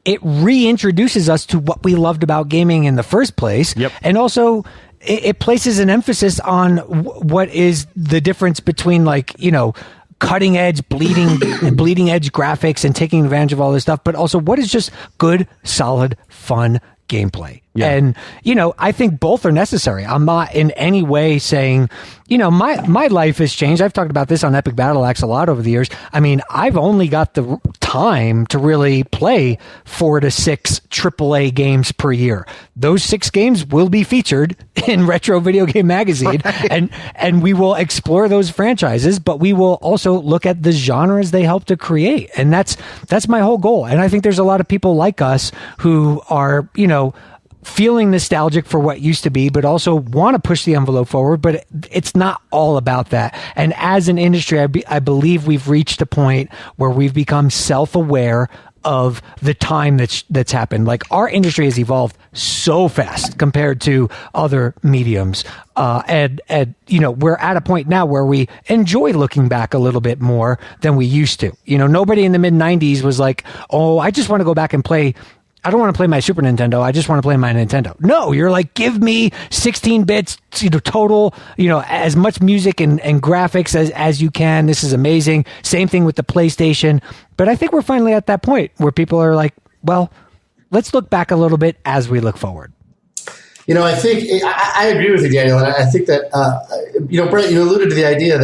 it reintroduces us to what we loved about gaming in the first place. Yep. And also it places an emphasis on what is the difference between cutting edge, bleeding edge graphics and taking advantage of all this stuff, but also what is just good, solid, fun gameplay. Yeah. And, I think both are necessary. I'm not in any way saying, my life has changed. I've talked about this on Epic Battle Axe a lot over the years. I mean, I've only got the time to really play 4 to 6 AAA games per year. Those 6 games will be featured in Retro Video Game Magazine, right. and we will explore those franchises, but we will also look at the genres they help to create. And that's my whole goal. And I think there's a lot of people like us who are, feeling nostalgic for what used to be, but also want to push the envelope forward. But it's not all about that. And as an industry, I believe we've reached a point where we've become self-aware of the time that's happened. Like, our industry has evolved so fast compared to other mediums. And we're at a point now where we enjoy looking back a little bit more than we used to. Nobody in the mid 90s was like, oh, I just want to go back and play. I don't want to play my Super Nintendo. I just want to play my Nintendo. No, you're like, give me 16 bits, total, as much music and graphics as you can. This is amazing. Same thing with the PlayStation. But I think we're finally at that point where people are like, well, let's look back a little bit as we look forward. I think I agree with you, Daniel. And I think that, Brett, you alluded to the idea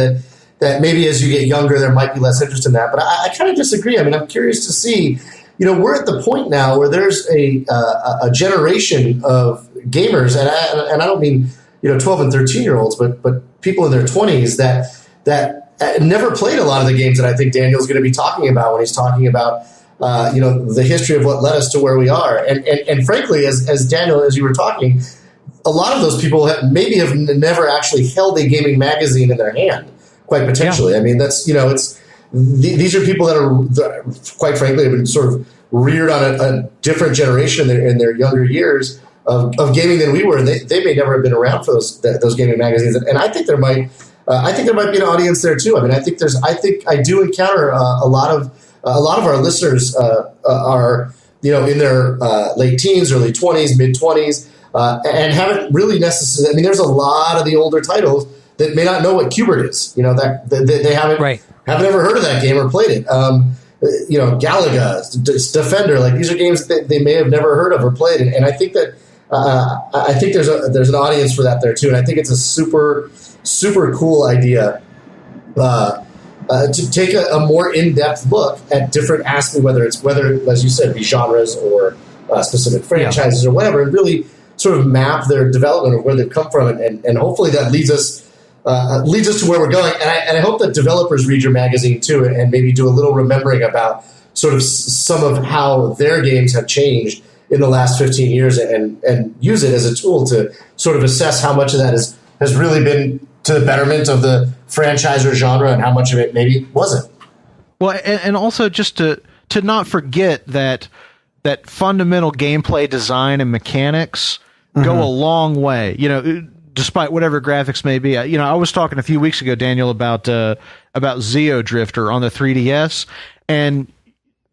that maybe as you get younger, there might be less interest in that. But I kind of disagree. I mean, I'm curious to see. We're at the point now where there's a generation of gamers, and I don't mean 12 and 13-year-olds, but people in their 20s that never played a lot of the games that I think Daniel's going to be talking about when he's talking about the history of what led us to where we are. And frankly, as Daniel, as you were talking, a lot of those people have never actually held a gaming magazine in their hand, quite potentially. Yeah. I mean, that's these are people that are, quite frankly, have been sort of reared on a different generation in their younger years of gaming than we were, and they may never have been around for those gaming magazines. And I think there might be an audience there too. I mean, I think I do encounter a lot of our listeners are in their late teens, early 20s, mid 20s, and haven't really necessarily. I mean, there's a lot of the older titles that may not know what Qbert is. That they haven't. Right. Haven't ever heard of that game or played it. Galaga, Defender, like these are games that they may have never heard of or played. And I think that there's an audience for that there too. And I think it's a super, super cool idea to take a more in-depth look at different aspects, whether as you said, be genres or specific franchises or whatever, and really sort of map their development of where they've come from. And hopefully that leads us to where we're going. And I hope that developers read your magazine too, and maybe do a little remembering about sort of some of how their games have changed in the last 15 years and use it as a tool to sort of assess how much of that has really been to the betterment of the franchise or genre and how much of it maybe wasn't. Well, and also just to not forget that fundamental gameplay design and mechanics go a long way. Despite whatever graphics may be. I was talking a few weeks ago, Daniel, about Zeo Drifter on the 3DS, and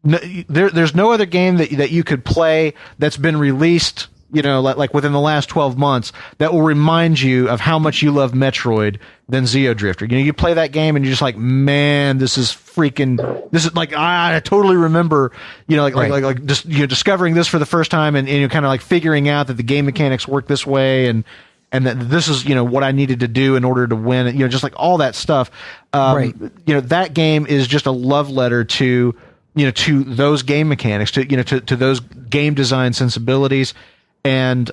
there's no other game that you could play that's been released like within the last 12 months that will remind you of how much you love Metroid than Zeo Drifter. You play that game and you're just like, man, this is like, I totally remember, like just, discovering this for the first time and kind of like figuring out that the game mechanics work this way and that this is, what I needed to do in order to win, just like all that stuff. That game is just a love letter to those game mechanics, to those game design sensibilities. And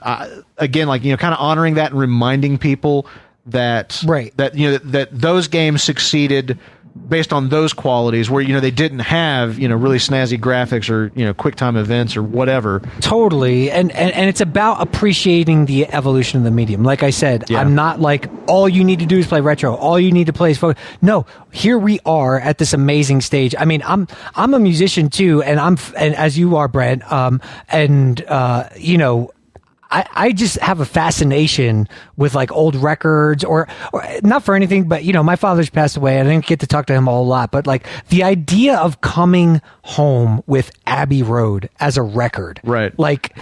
again, like, kind of honoring that and reminding people that that those games succeeded based on those qualities where, they didn't have, really snazzy graphics or, quick time events or whatever. Totally. And it's about appreciating the evolution of the medium. Like I said, I'm not like, all you need to do is play retro. All you need to play is photo. No, here we are at this amazing stage. I mean, I'm a musician too, and as you are, Brent. I just have a fascination with like old records or not for anything, but my father's passed away. I didn't get to talk to him a whole lot, but like the idea of coming home with Abbey Road as a record, right? Like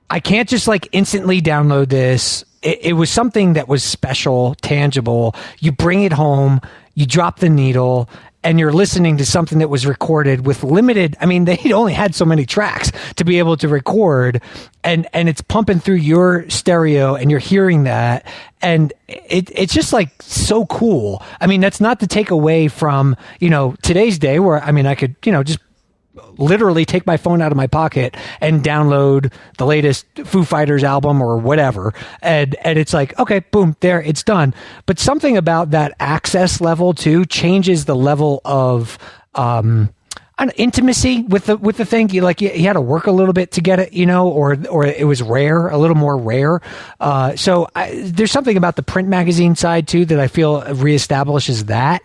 I can't just like instantly download this. It was something that was special, tangible. You bring it home, you drop the needle, and you're listening to something that was recorded with limited, I mean, they only had so many tracks to be able to record, and it's pumping through your stereo and you're hearing that. And it's just like so cool. I mean, that's not to take away from, today's day where, I mean, I could, just literally take my phone out of my pocket and download the latest Foo Fighters album or whatever. And it's like, okay, boom, there, it's done. But something about that access level too changes the level of, intimacy with the thing. You had to work a little bit to get it, or it was rare, a little more rare. So there's something about the print magazine side too that I feel reestablishes that.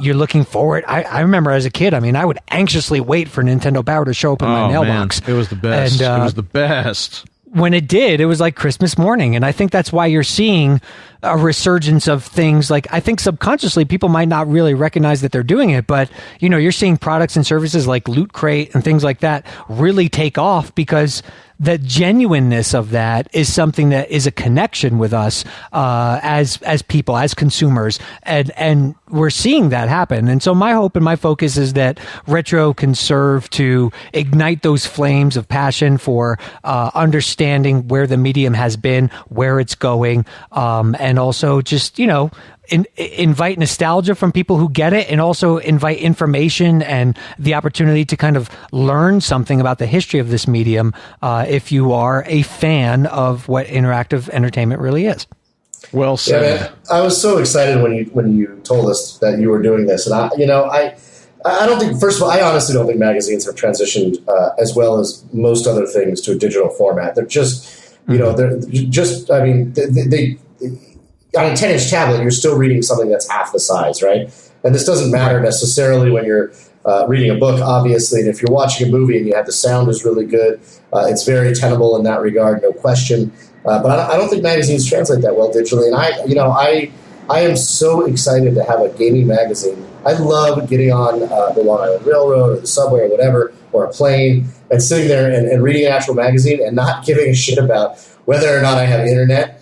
You're looking forward. I remember as a kid, I mean, I would anxiously wait for Nintendo Power to show up in my mailbox. Man, it was the best. And, it was the best. When it did, it was like Christmas morning. And I think that's why you're seeing a resurgence of things. Like, I think subconsciously people might not really recognize that they're doing it, but you're seeing products and services like Loot Crate and things like that really take off because the genuineness of that is something that is a connection with us as people, as consumers, and we're seeing that happen. And so my hope and my focus is that retro can serve to ignite those flames of passion for understanding where the medium has been, where it's going, and also just invite nostalgia from people who get it, and also invite information and the opportunity to kind of learn something about the history of this medium if you are a fan of what interactive entertainment really is. Well said. Yeah, man, I was so excited when you told us that you were doing this, and I don't think, first of all, I honestly don't think magazines have transitioned as well as most other things to a digital format. They're just, they're just, I mean, they on a 10-inch tablet, you're still reading something that's half the size, right? And this doesn't matter necessarily when you're reading a book, obviously. And if you're watching a movie and you have the sound is really good, it's very tenable in that regard, no question. But I don't think magazines translate that well digitally. And I am so excited to have a gaming magazine. I love getting on the Long Island Railroad or the subway or whatever, or a plane, and sitting there and reading an actual magazine and not giving a shit about whether or not I have internet,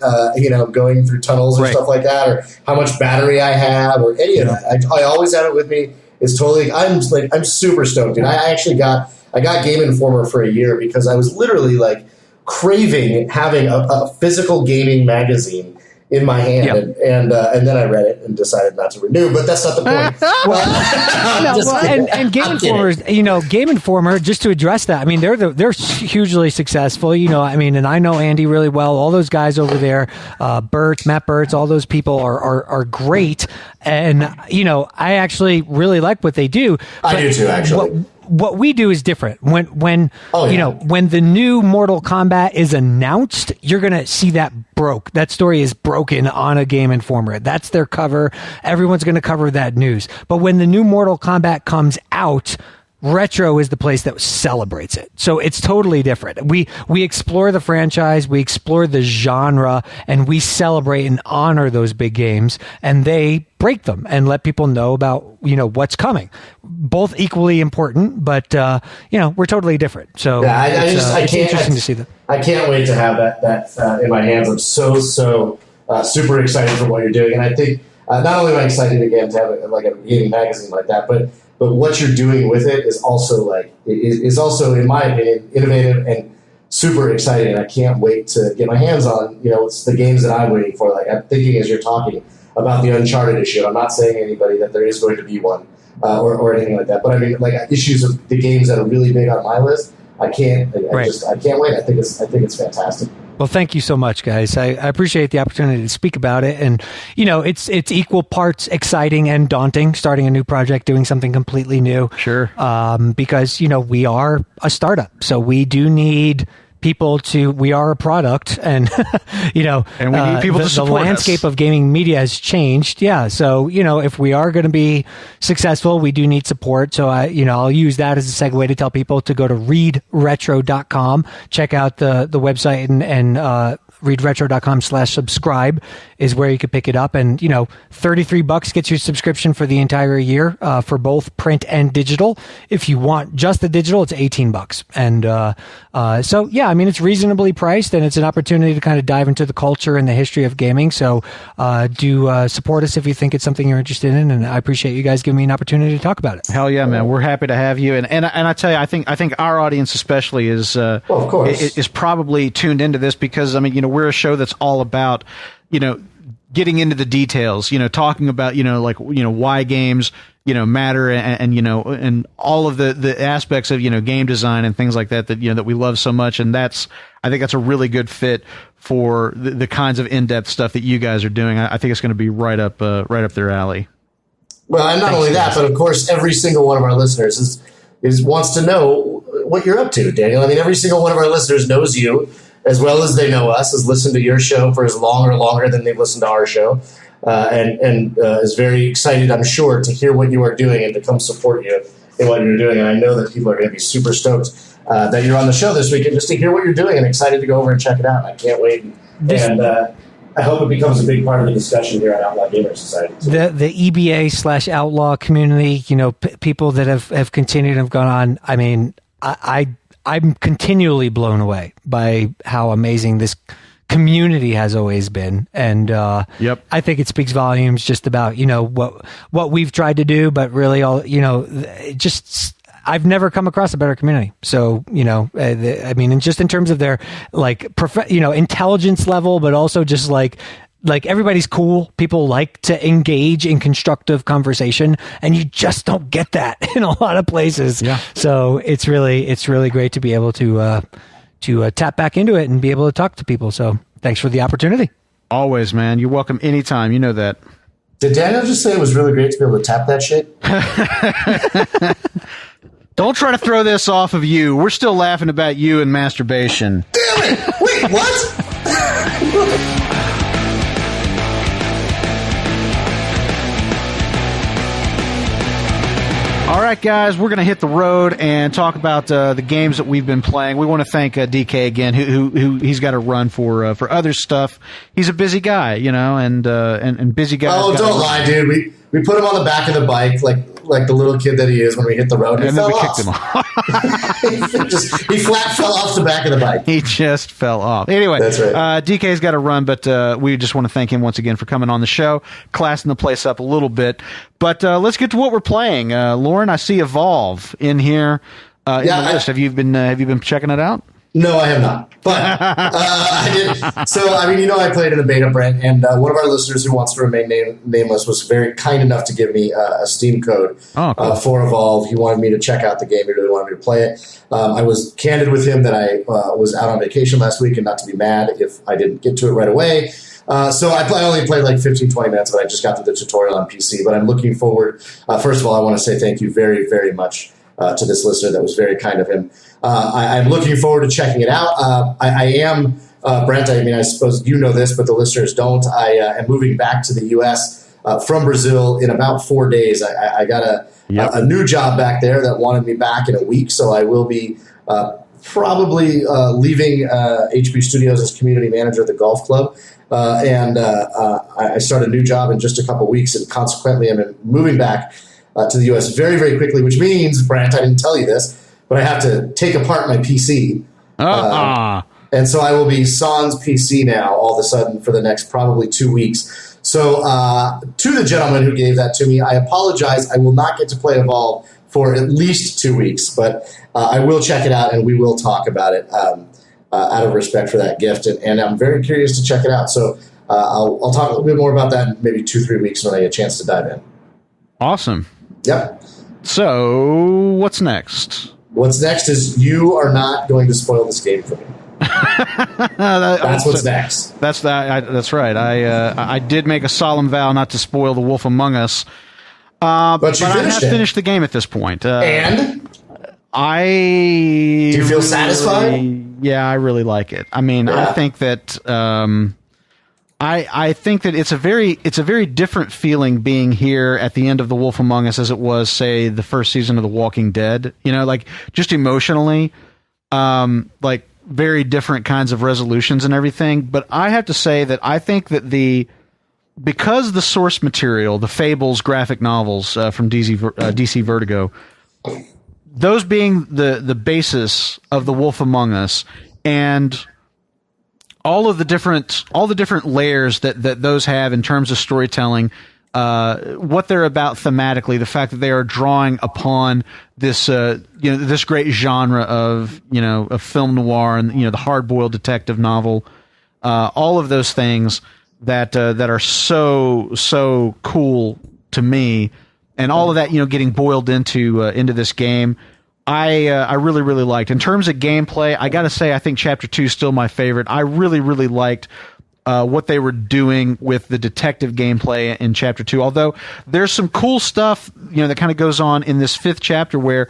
going through tunnels or stuff like that, or how much battery I have, or any of that. I always have it with me. It's totally. I'm super stoked, dude. I actually got Game Informer for a year because I was literally like craving having a physical gaming magazine in my hand, and then I read it and decided not to renew. But that's not the point. And Game Informer, Game Informer, just to address that, I mean, they're hugely successful. And I know Andy really well. All those guys over there, Matt Burtz, all those people are great. And I actually really like what they do. I do too, actually. What we do is different. When the new Mortal Kombat is announced, you're going to see that broke. That story is broken on a Game Informer. That's their cover. Everyone's going to cover that news. But when the new Mortal Kombat comes out, Retro is the place that celebrates it. So it's totally different. We explore the franchise, we explore the genre, and we celebrate and honor those big games, and they break them and let people know about, what's coming. Both equally important, but we're totally different. So yeah, it's interesting to see that. I can't wait to have that in my hands. I'm so super excited for what you're doing, and I think not only am I excited again to have a gaming magazine like that, but what you're doing with it is also in my opinion, innovative and super exciting. And I can't wait to get my hands on, it's the games that I'm waiting for. Like, I'm thinking as you're talking about the Uncharted issue. I'm not saying to anybody that there is going to be one or anything like that. But I mean, like, issues of the games that are really big on my list. I can't wait. I think it's fantastic. Well, thank you so much, guys. I appreciate the opportunity to speak about it. And, it's equal parts exciting and daunting, starting a new project, doing something completely new. Sure. Because, we are a startup. So we do need people we are a product, and and we need people to support the landscape us. of gaming media has changed. Yeah. So, if we are going to be successful, we do need support. So I'll use that as a segue to tell people to go to readretro.com, check out the website and readretro.com/subscribe is where you could pick it up. And, $33 gets your subscription for the entire year, for both print and digital. If you want just the digital, it's $18. And, so yeah, I mean, it's reasonably priced, and it's an opportunity to kind of dive into the culture and the history of gaming. So, do support us if you think it's something you're interested in. And I appreciate you guys giving me an opportunity to talk about it. Hell yeah, man. We're happy to have you. And I tell you, I think our audience especially is, of course, is probably tuned into this because, I mean, we're a show that's all about, getting into the details, talking about, why games, matter and all of the aspects of, game design and things like that we love so much. And I think that's a really good fit for the kinds of in-depth stuff that you guys are doing. I think it's going to be right up their alley. Well, and not only that, but of course, every single one of our listeners wants to know what you're up to, Daniel. I mean, every single one of our listeners knows you as well as they know us, has listened to your show for as long or longer than they've listened to our show, and is very excited, I'm sure, to hear what you are doing and to come support you in what you're doing. And I know that people are going to be super stoked that you're on the show this week and just to hear what you're doing and excited to go over and check it out. I can't wait. And I hope it becomes a big part of the discussion here at Outlaw Gamer Society. The EBA/Outlaw community, people that have continued and have gone on. I mean, I'm continually blown away by how amazing this community has always been. And yep. I think it speaks volumes just about, what we've tried to do, but really all, I've never come across a better community. So, I mean, and just in terms of their intelligence level, but also just like everybody's cool. People like to engage in constructive conversation, and you just don't get that in a lot of places. Yeah. So it's really great to be able to tap back into it and be able to talk to people. So thanks for the opportunity. Always, man. You're welcome anytime. You know that. Did Daniel just say it was really great to be able to tap that shit? Don't try to throw this off of you. We're still laughing about you and masturbation. Damn it! Wait, what? All right, guys, we're going to hit the road and talk about the games that we've been playing. We want to thank DK again, who he's got to run for other stuff. He's a busy guy, and busy guys. Oh, don't lie, dude. We put him on the back of the bike like the little kid that he is when we hit the road. And then we kicked him off. he flat fell off the back of the bike. He just fell off. Anyway, that's right. DK's got to run, but we just want to thank him once again for coming on the show, classing the place up a little bit. But let's get to what we're playing. Lauren, I see Evolve in here in the list. Have you been checking it out? No, I have not. But I did. So, I mean, I played in the beta, Brent, and one of our listeners who wants to remain nameless was very kind enough to give me a Steam code for Evolve. He wanted me to check out the game. He really wanted me to play it. I was candid with him that I was out on vacation last week and not to be mad if I didn't get to it right away. So I only played like 15, 20 minutes, but I just got to the tutorial on PC. But I'm looking forward. First of all, I want to say thank you very, very much to this listener. That was very kind of him. I'm looking forward to checking it out. I am, Brent, I mean, I suppose you know this, but the listeners don't. I am moving back to the U.S. From Brazil in about 4 days. I got a new job back there that wanted me back in a week. So I will be probably leaving HB Studios as community manager at the golf club. I start a new job in just a couple weeks, and consequently I'm moving back to the U.S. very, very quickly, which means, Brant, I didn't tell you this, but I have to take apart my PC. And so I will be sans PC now all of a sudden for the next probably 2 weeks. So to the gentleman who gave that to me, I apologize. I will not get to play Evolve for at least 2 weeks, but I will check it out and we will talk about it out of respect for that gift. And I'm very curious to check it out. So I'll talk a little bit more about that in maybe 2-3 weeks when I get a chance to dive in. Awesome. Yep. So what's next? What's next is you are not going to spoil this game for me. That's what's next. That's right. I did make a solemn vow not to spoil The Wolf Among Us. But I have finished the game at this point. And? Do you feel satisfied? Yeah, I really like it. I mean, I think that I think that it's a very different feeling being here at the end of The Wolf Among Us as it was, say, the first season of The Walking Dead. You know, like just emotionally, like very different kinds of resolutions and everything. But I have to say that I think that because the source material, the Fables graphic novels from DC Vertigo, those being the basis of The Wolf Among Us, and all the different layers that those have in terms of storytelling, what they're about thematically, the fact that they are drawing upon this this great genre of film noir and the hard-boiled detective novel, all of those things that are so cool to me, and all of that getting boiled into this game. I really, really liked. In terms of gameplay, I got to say, I think Chapter 2 is still my favorite. I really, really liked what they were doing with the detective gameplay in Chapter 2. Although there's some cool stuff, that kind of goes on in this 5th chapter where,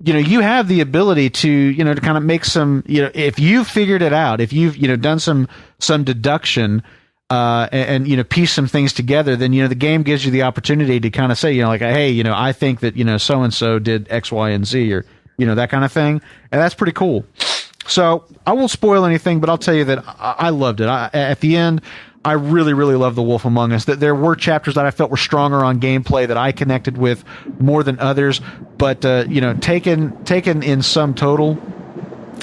you have the ability to, to kind of make some, if you've figured it out, if you've, done some deduction, and piece some things together, then the game gives you the opportunity to kind of say like, hey, I think that so and so did X, Y, and Z, or that kind of thing, and that's pretty cool. So I won't spoil anything, but I'll tell you that I loved it. At the end, I really, really loved The Wolf Among Us. That there were chapters that I felt were stronger on gameplay that I connected with more than others, but taken in sum total,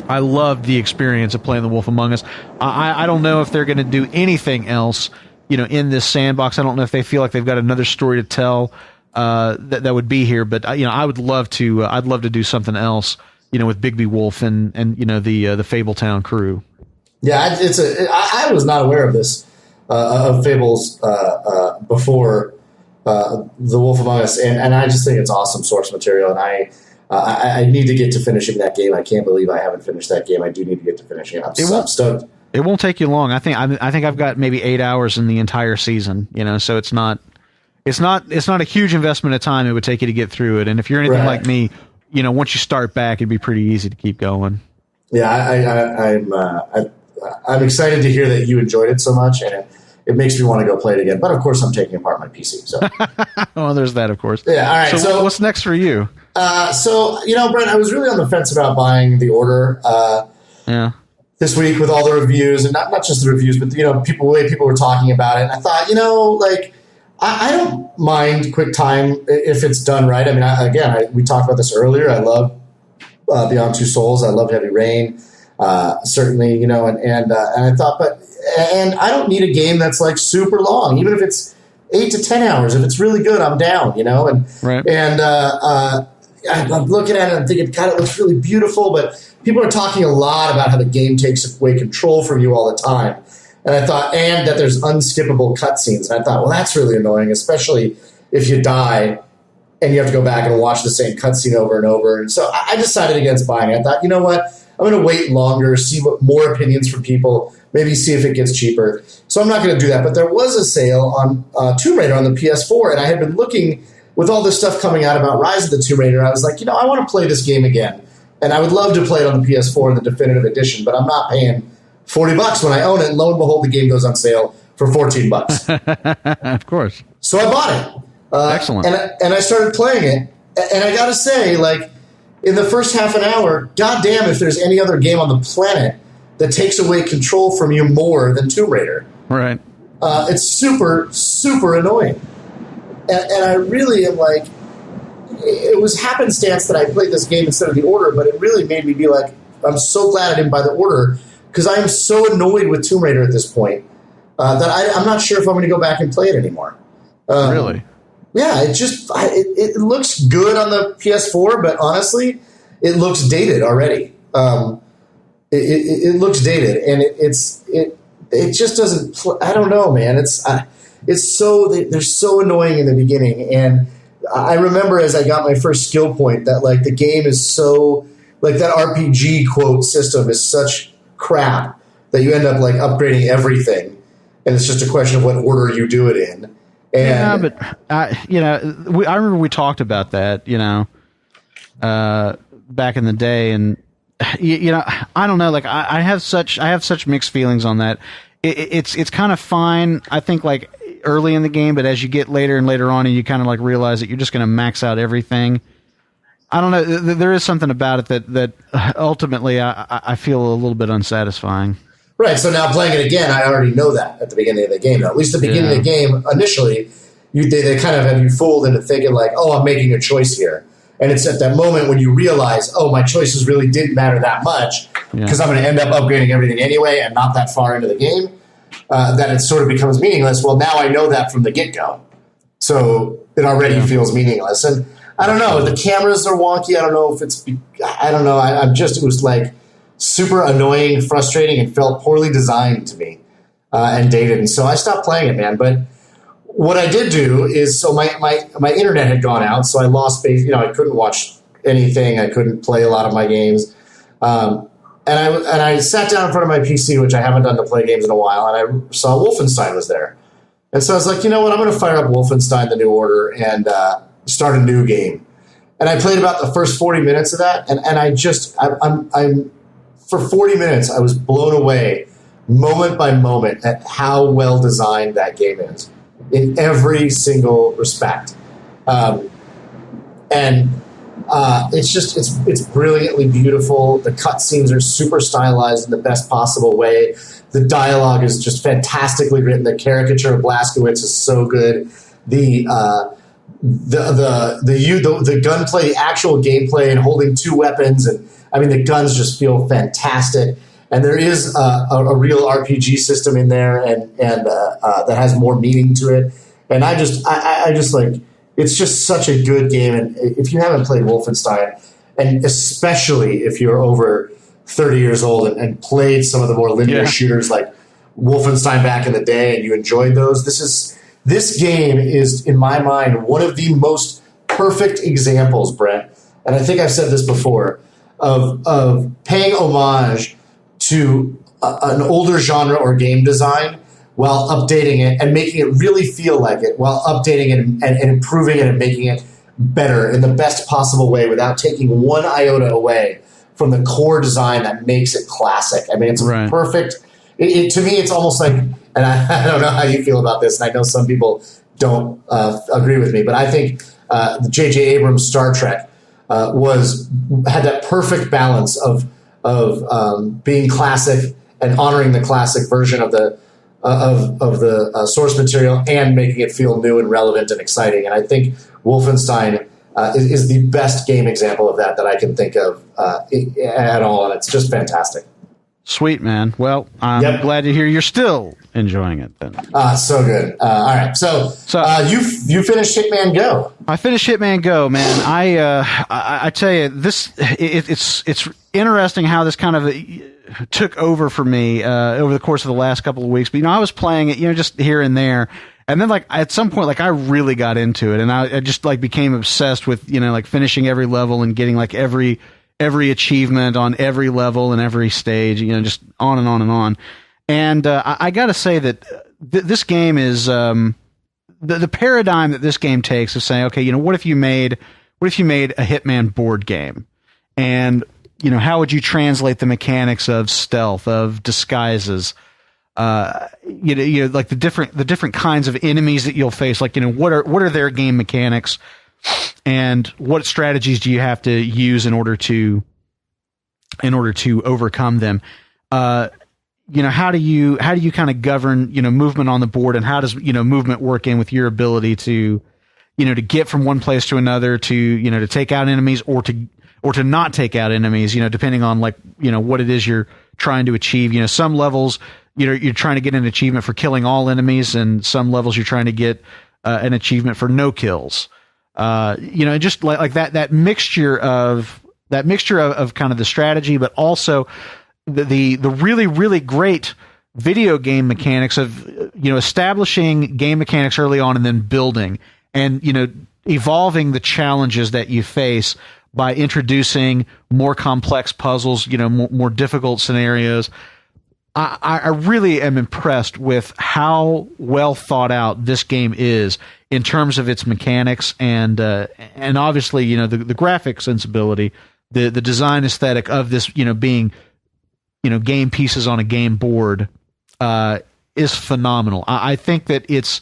I loved the experience of playing The Wolf Among Us. I don't know if they're going to do anything else, in this sandbox. I don't know if they feel like they've got another story to tell that would be here. But I would love to. I'd love to do something else, with Bigby Wolf and the Fabletown crew. Yeah, I was not aware of this of Fables before The Wolf Among Us, and I just think it's awesome source material, and I need to get to finishing that game. I can't believe I haven't finished that game. I do need to get to finishing it. I'm stoked. It won't take you long. I think I've got maybe 8 hours in the entire season. So it's not a huge investment of time it would take you to get through it. And if you're anything like me, once you start back, it'd be pretty easy to keep going. Yeah, I'm excited to hear that you enjoyed it so much, and it makes me want to go play it again. But of course, I'm taking apart my PC. So, well, there's that, of course. Yeah. All right. So what's next for you? Brent, I was really on the fence about buying The Order this week with all the reviews, and not just the reviews, but the way people were talking about it. And I thought, I don't mind QuickTime if it's done right. I mean, we talked about this earlier. I love Beyond Two Souls. I love Heavy Rain, certainly. And I thought, and I don't need a game that's like super long, even if it's 8 to 10 hours. If it's really good, I'm down. I'm looking at it and I'm thinking, God, it looks really beautiful, but people are talking a lot about how the game takes away control from you all the time. And I thought, and that there's unskippable cutscenes. And I thought, well, that's really annoying, especially if you die and you have to go back and watch the same cutscene over and over. And so I decided against buying it. I thought, you know what? I'm going to wait longer, see what more opinions from people, maybe see if it gets cheaper. So I'm not going to do that. But there was a sale on Tomb Raider on the PS4, and I had been looking with all this stuff coming out about Rise of the Tomb Raider. I was like, I want to play this game again. And I would love to play it on the PS4 in the definitive edition, but I'm not paying $40 when I own it. And lo and behold, the game goes on sale for $14. Of course. So I bought it. Excellent. And I started playing it. And I gotta say, like, in the first half an hour, goddamn if there's any other game on the planet that takes away control from you more than Tomb Raider. Right. It's super, super annoying. And I really am like, it was happenstance that I played this game instead of the order, but it really made me be like, I'm so glad I didn't buy the order, because I am so annoyed with Tomb Raider at this point that I'm not sure if I'm going to go back and play it anymore. Really? Yeah, it looks good on the PS4, but honestly, it looks dated already. It looks dated, and it just doesn't. I don't know, man. It's so they're so annoying in the beginning, and I remember as I got my first skill point that like the game is so like that RPG quote system is such crap that you end up like upgrading everything, and it's just a question of what order you do it in. And yeah, but I remember we talked about that, back in the day, and I don't know, like I have such mixed feelings on that. It's kind of fine, I think, like early in the game, but as you get later and later on, and you kind of like realize that you're just going to max out everything. I don't know. There is something about it that ultimately I feel a little bit unsatisfying. Right, so now playing it again, I already know that at the beginning of the game. Now, at least the beginning of the game, initially, they kind of have you fooled into thinking like, oh, I'm making a choice here. And it's at that moment when you realize, oh, my choices really didn't matter that much because I'm going to end up upgrading everything anyway and not that far into the game, that it sort of becomes meaningless. Well, now I know that from the get-go. So it already feels meaningless. And I don't know, the cameras are wonky. I don't know if it's, I don't know. It was like, super annoying, frustrating, and felt poorly designed to me and dated. And so I stopped playing it, man. But what I did do is, so my internet had gone out, so I lost space. I couldn't watch anything. I couldn't play a lot of my games. And I sat down in front of my PC, which I haven't done to play games in a while, and I saw Wolfenstein was there. And so I was like, you know what? I'm going to fire up Wolfenstein: The New Order and start a new game. And I played about the first 40 minutes of that, and I'm for 40 minutes, I was blown away moment by moment at how well designed that game is in every single respect. It's brilliantly beautiful. The cutscenes are super stylized in the best possible way. The dialogue is just fantastically written. The caricature of Blazkowicz is so good. The gunplay, the actual gameplay, and holding two weapons, and I mean the guns just feel fantastic. And there is a real RPG system in there, and that has more meaning to it. And I just like, it's just such a good game. And if you haven't played Wolfenstein, and especially if you're over 30 years old and played some of the more linear shooters like Wolfenstein back in the day, and you enjoyed those, this game is, in my mind, one of the most perfect examples, Brett, and I think I've said this before, of paying homage to an older genre or game design while updating it and making it really feel like it, while updating it and improving it and making it better in the best possible way without taking one iota away from the core design that makes it classic. I mean, it's perfect. To me, it's almost like, and I don't know how you feel about this, and I know some people don't agree with me, but I think the J.J. Abrams' Star Trek had that perfect balance of being classic and honoring the classic version of the source material and making it feel new and relevant and exciting. And I think Wolfenstein is the best game example of that I can think of at all, and it's just fantastic. Sweet, man. Well, I'm glad to hear you're still enjoying it then. So good. All right. So you finished Hitman Go. I finished Hitman Go, man. I tell you, it's interesting how this kind of took over for me over the course of the last couple of weeks. But I was playing it, just here and there, and then like at some point, like I really got into it, and I just like became obsessed with like finishing every level and getting like every achievement on every level and every stage, just on and on and on. And I got to say that this game is the paradigm that this game takes is saying, okay, what if you made a Hitman board game, and how would you translate the mechanics of stealth, of disguises, like the different kinds of enemies that you'll face, like what are their game mechanics and what strategies do you have to use in order to overcome them. How do you kind of govern, movement on the board, and how does, movement work in with your ability to, to get from one place to another, to take out enemies, or to not take out enemies, depending on what it is you're trying to achieve. Some levels, you're trying to get an achievement for killing all enemies, and some levels you're trying to get an achievement for no kills. Just like that mixture of kind of the strategy, but also the really, really great video game mechanics of, establishing game mechanics early on and then building and, evolving the challenges that you face by introducing more complex puzzles, more difficult scenarios. I really am impressed with how well thought out this game is in terms of its mechanics and obviously, the graphic sensibility, the design aesthetic of this, being, game pieces on a game board, is phenomenal. I think it's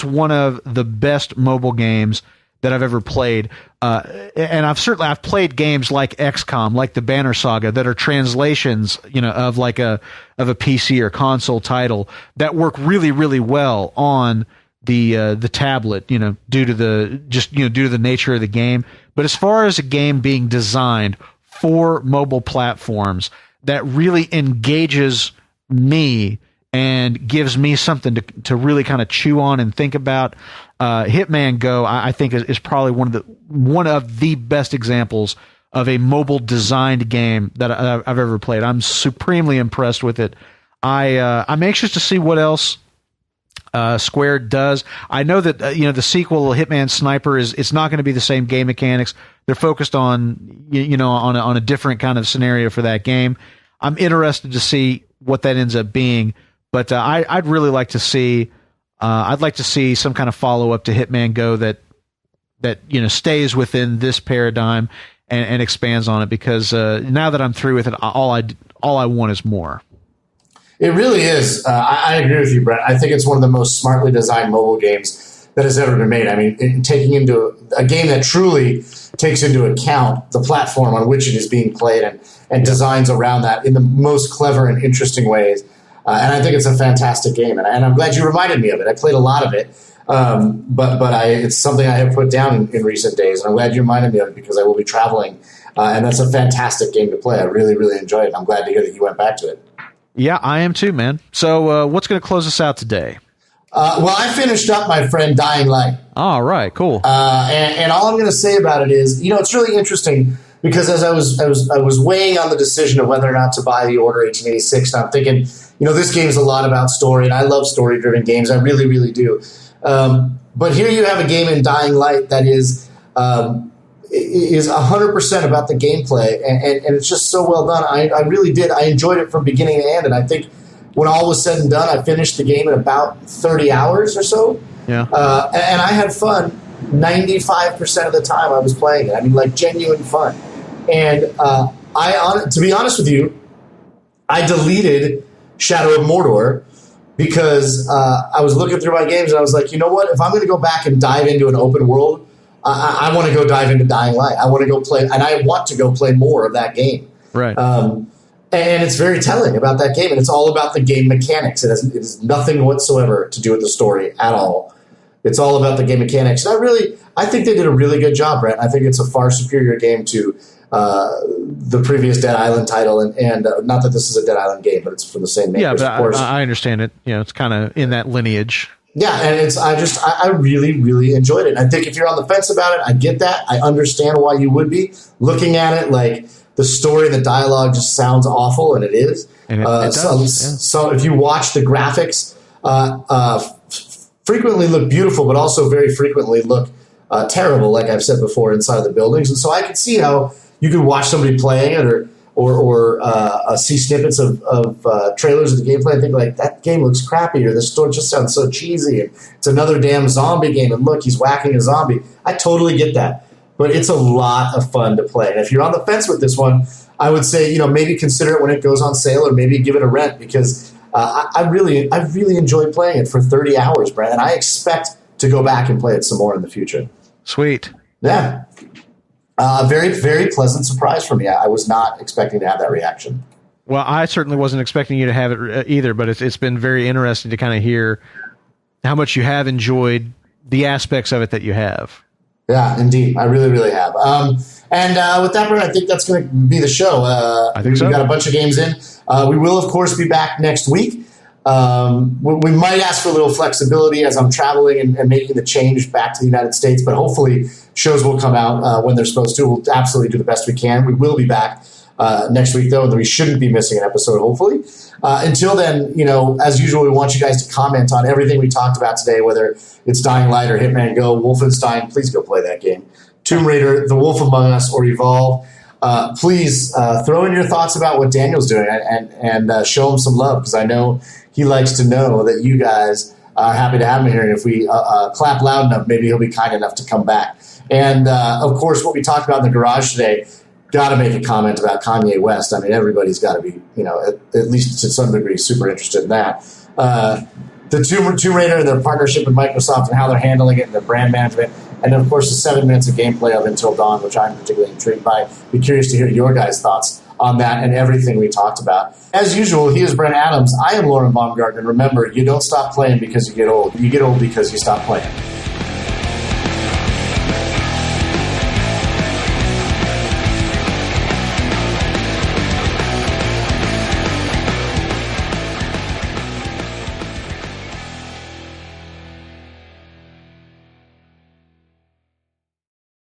one of the best mobile games that I've ever played. And I've played games like XCOM, like the Banner Saga, that are translations, of a PC or console title that work really, really well on the tablet, due to the nature of the game. But as far as a game being designed for mobile platforms that really engages me and gives me something to really kind of chew on and think about, Hitman Go, I think is probably one of the best examples of a mobile designed game that I've ever played. I'm supremely impressed with it. I'm anxious to see what else Square does. I know that the sequel, Hitman Sniper, it's not going to be the same game mechanics. They're focused on on a different kind of scenario for that game. I'm interested to see what that ends up being, but I'd really like to see. I'd like to see some kind of follow up to Hitman Go that stays within this paradigm and expands on it, because now that I'm through with it, all I want is more. It really is. I agree with you, Brent. I think it's one of the most smartly designed mobile games that has ever been made. I mean, taking into a game that truly takes into account the platform on which it is being played and designs around that in the most clever and interesting ways. And I think it's a fantastic game. And I'm glad you reminded me of it. I played a lot of it, but it's something I have put down in recent days. And I'm glad you reminded me of it, because I will be traveling. And that's a fantastic game to play. I really, really enjoyed it. I'm glad to hear that you went back to it. Yeah, I am too, man. So what's going to close us out today? Well, I finished up, my friend, Dying Light. All right, cool. And all I'm going to say about it is, it's really interesting, because as I was weighing on the decision of whether or not to buy the Order 1886, and I'm thinking, this game is a lot about story, and I love story-driven games. I really, really do. But here you have a game in Dying Light that is 100% about the gameplay, and it's just so well done. I really did. I enjoyed it from beginning to end, and I think when all was said and done, I finished the game in about 30 hours or so. Yeah. And I had fun 95% of the time I was playing it. I mean, like, genuine fun. And to be honest with you, I deleted Shadow of Mordor because I was looking through my games and I was like, you know what? If I'm going to go back and dive into an open world, I want to go dive into Dying Light. I want to go play, and I want to go play more of that game. Right. And it's very telling about that game, and it's all about the game mechanics. It has nothing whatsoever to do with the story at all. It's all about the game mechanics. And I think they did a really good job, Brett. I think it's a far superior game to the previous Dead Island title, and not that this is a Dead Island game, but it's from the same makers, of course. I understand it. It's kind of in that lineage. Yeah, and I really, really enjoyed it. And I think if you're on the fence about it, I get that. I understand why you would be looking at it like the story and the dialogue just sounds awful, and it is. And it does. So if you watch the graphics, frequently look beautiful, but also very frequently look terrible, like I've said before, inside the buildings. And so I could see how you could watch somebody playing it or see snippets of trailers of the gameplay and think, like, that game looks crappy, or this story just sounds so cheesy, and it's another damn zombie game, and look, he's whacking a zombie. I totally get that. But it's a lot of fun to play. And if you're on the fence with this one, I would say, maybe consider it when it goes on sale, or maybe give it a rent, because I really enjoyed playing it for 30 hours, Brad, and I expect to go back and play it some more in the future. Sweet. Yeah. Very, very pleasant surprise for me. I was not expecting to have that reaction. Well, I certainly wasn't expecting you to have it either, but it's been very interesting to kind of hear how much you have enjoyed the aspects of it that you have. Yeah, indeed. I really, really have. And with that, Brent, I think that's going to be the show. I think so. We've got a bunch of games in. We will, of course, be back next week. We might ask for a little flexibility as I'm traveling and making the change back to the United States, but hopefully shows will come out when they're supposed to. We'll absolutely do the best we can. We will be back next week, though, and we shouldn't be missing an episode, hopefully. Until then, as usual, we want you guys to comment on everything we talked about today, whether it's Dying Light or Hitman Go, Wolfenstein. Please go play that game. Tomb Raider, The Wolf Among Us, or Evolve. Please throw in your thoughts about what Daniel's doing and show him some love, because I know he likes to know that you guys are happy to have him here. And if we clap loud enough, maybe he'll be kind enough to come back. And, of course, what we talked about in the garage today, got to make a comment about Kanye West. I mean, everybody's got to be, at least to some degree, super interested in that. The Tomb Raider and their partnership with Microsoft and how they're handling it and their brand management. And then, of course, the 7 minutes of gameplay of Until Dawn, which I'm particularly intrigued by. Be curious to hear your guys' thoughts on that and everything we talked about. As usual, he is Brent Adams. I am Lauren Baumgartner. And remember, you don't stop playing because you get old. You get old because you stop playing.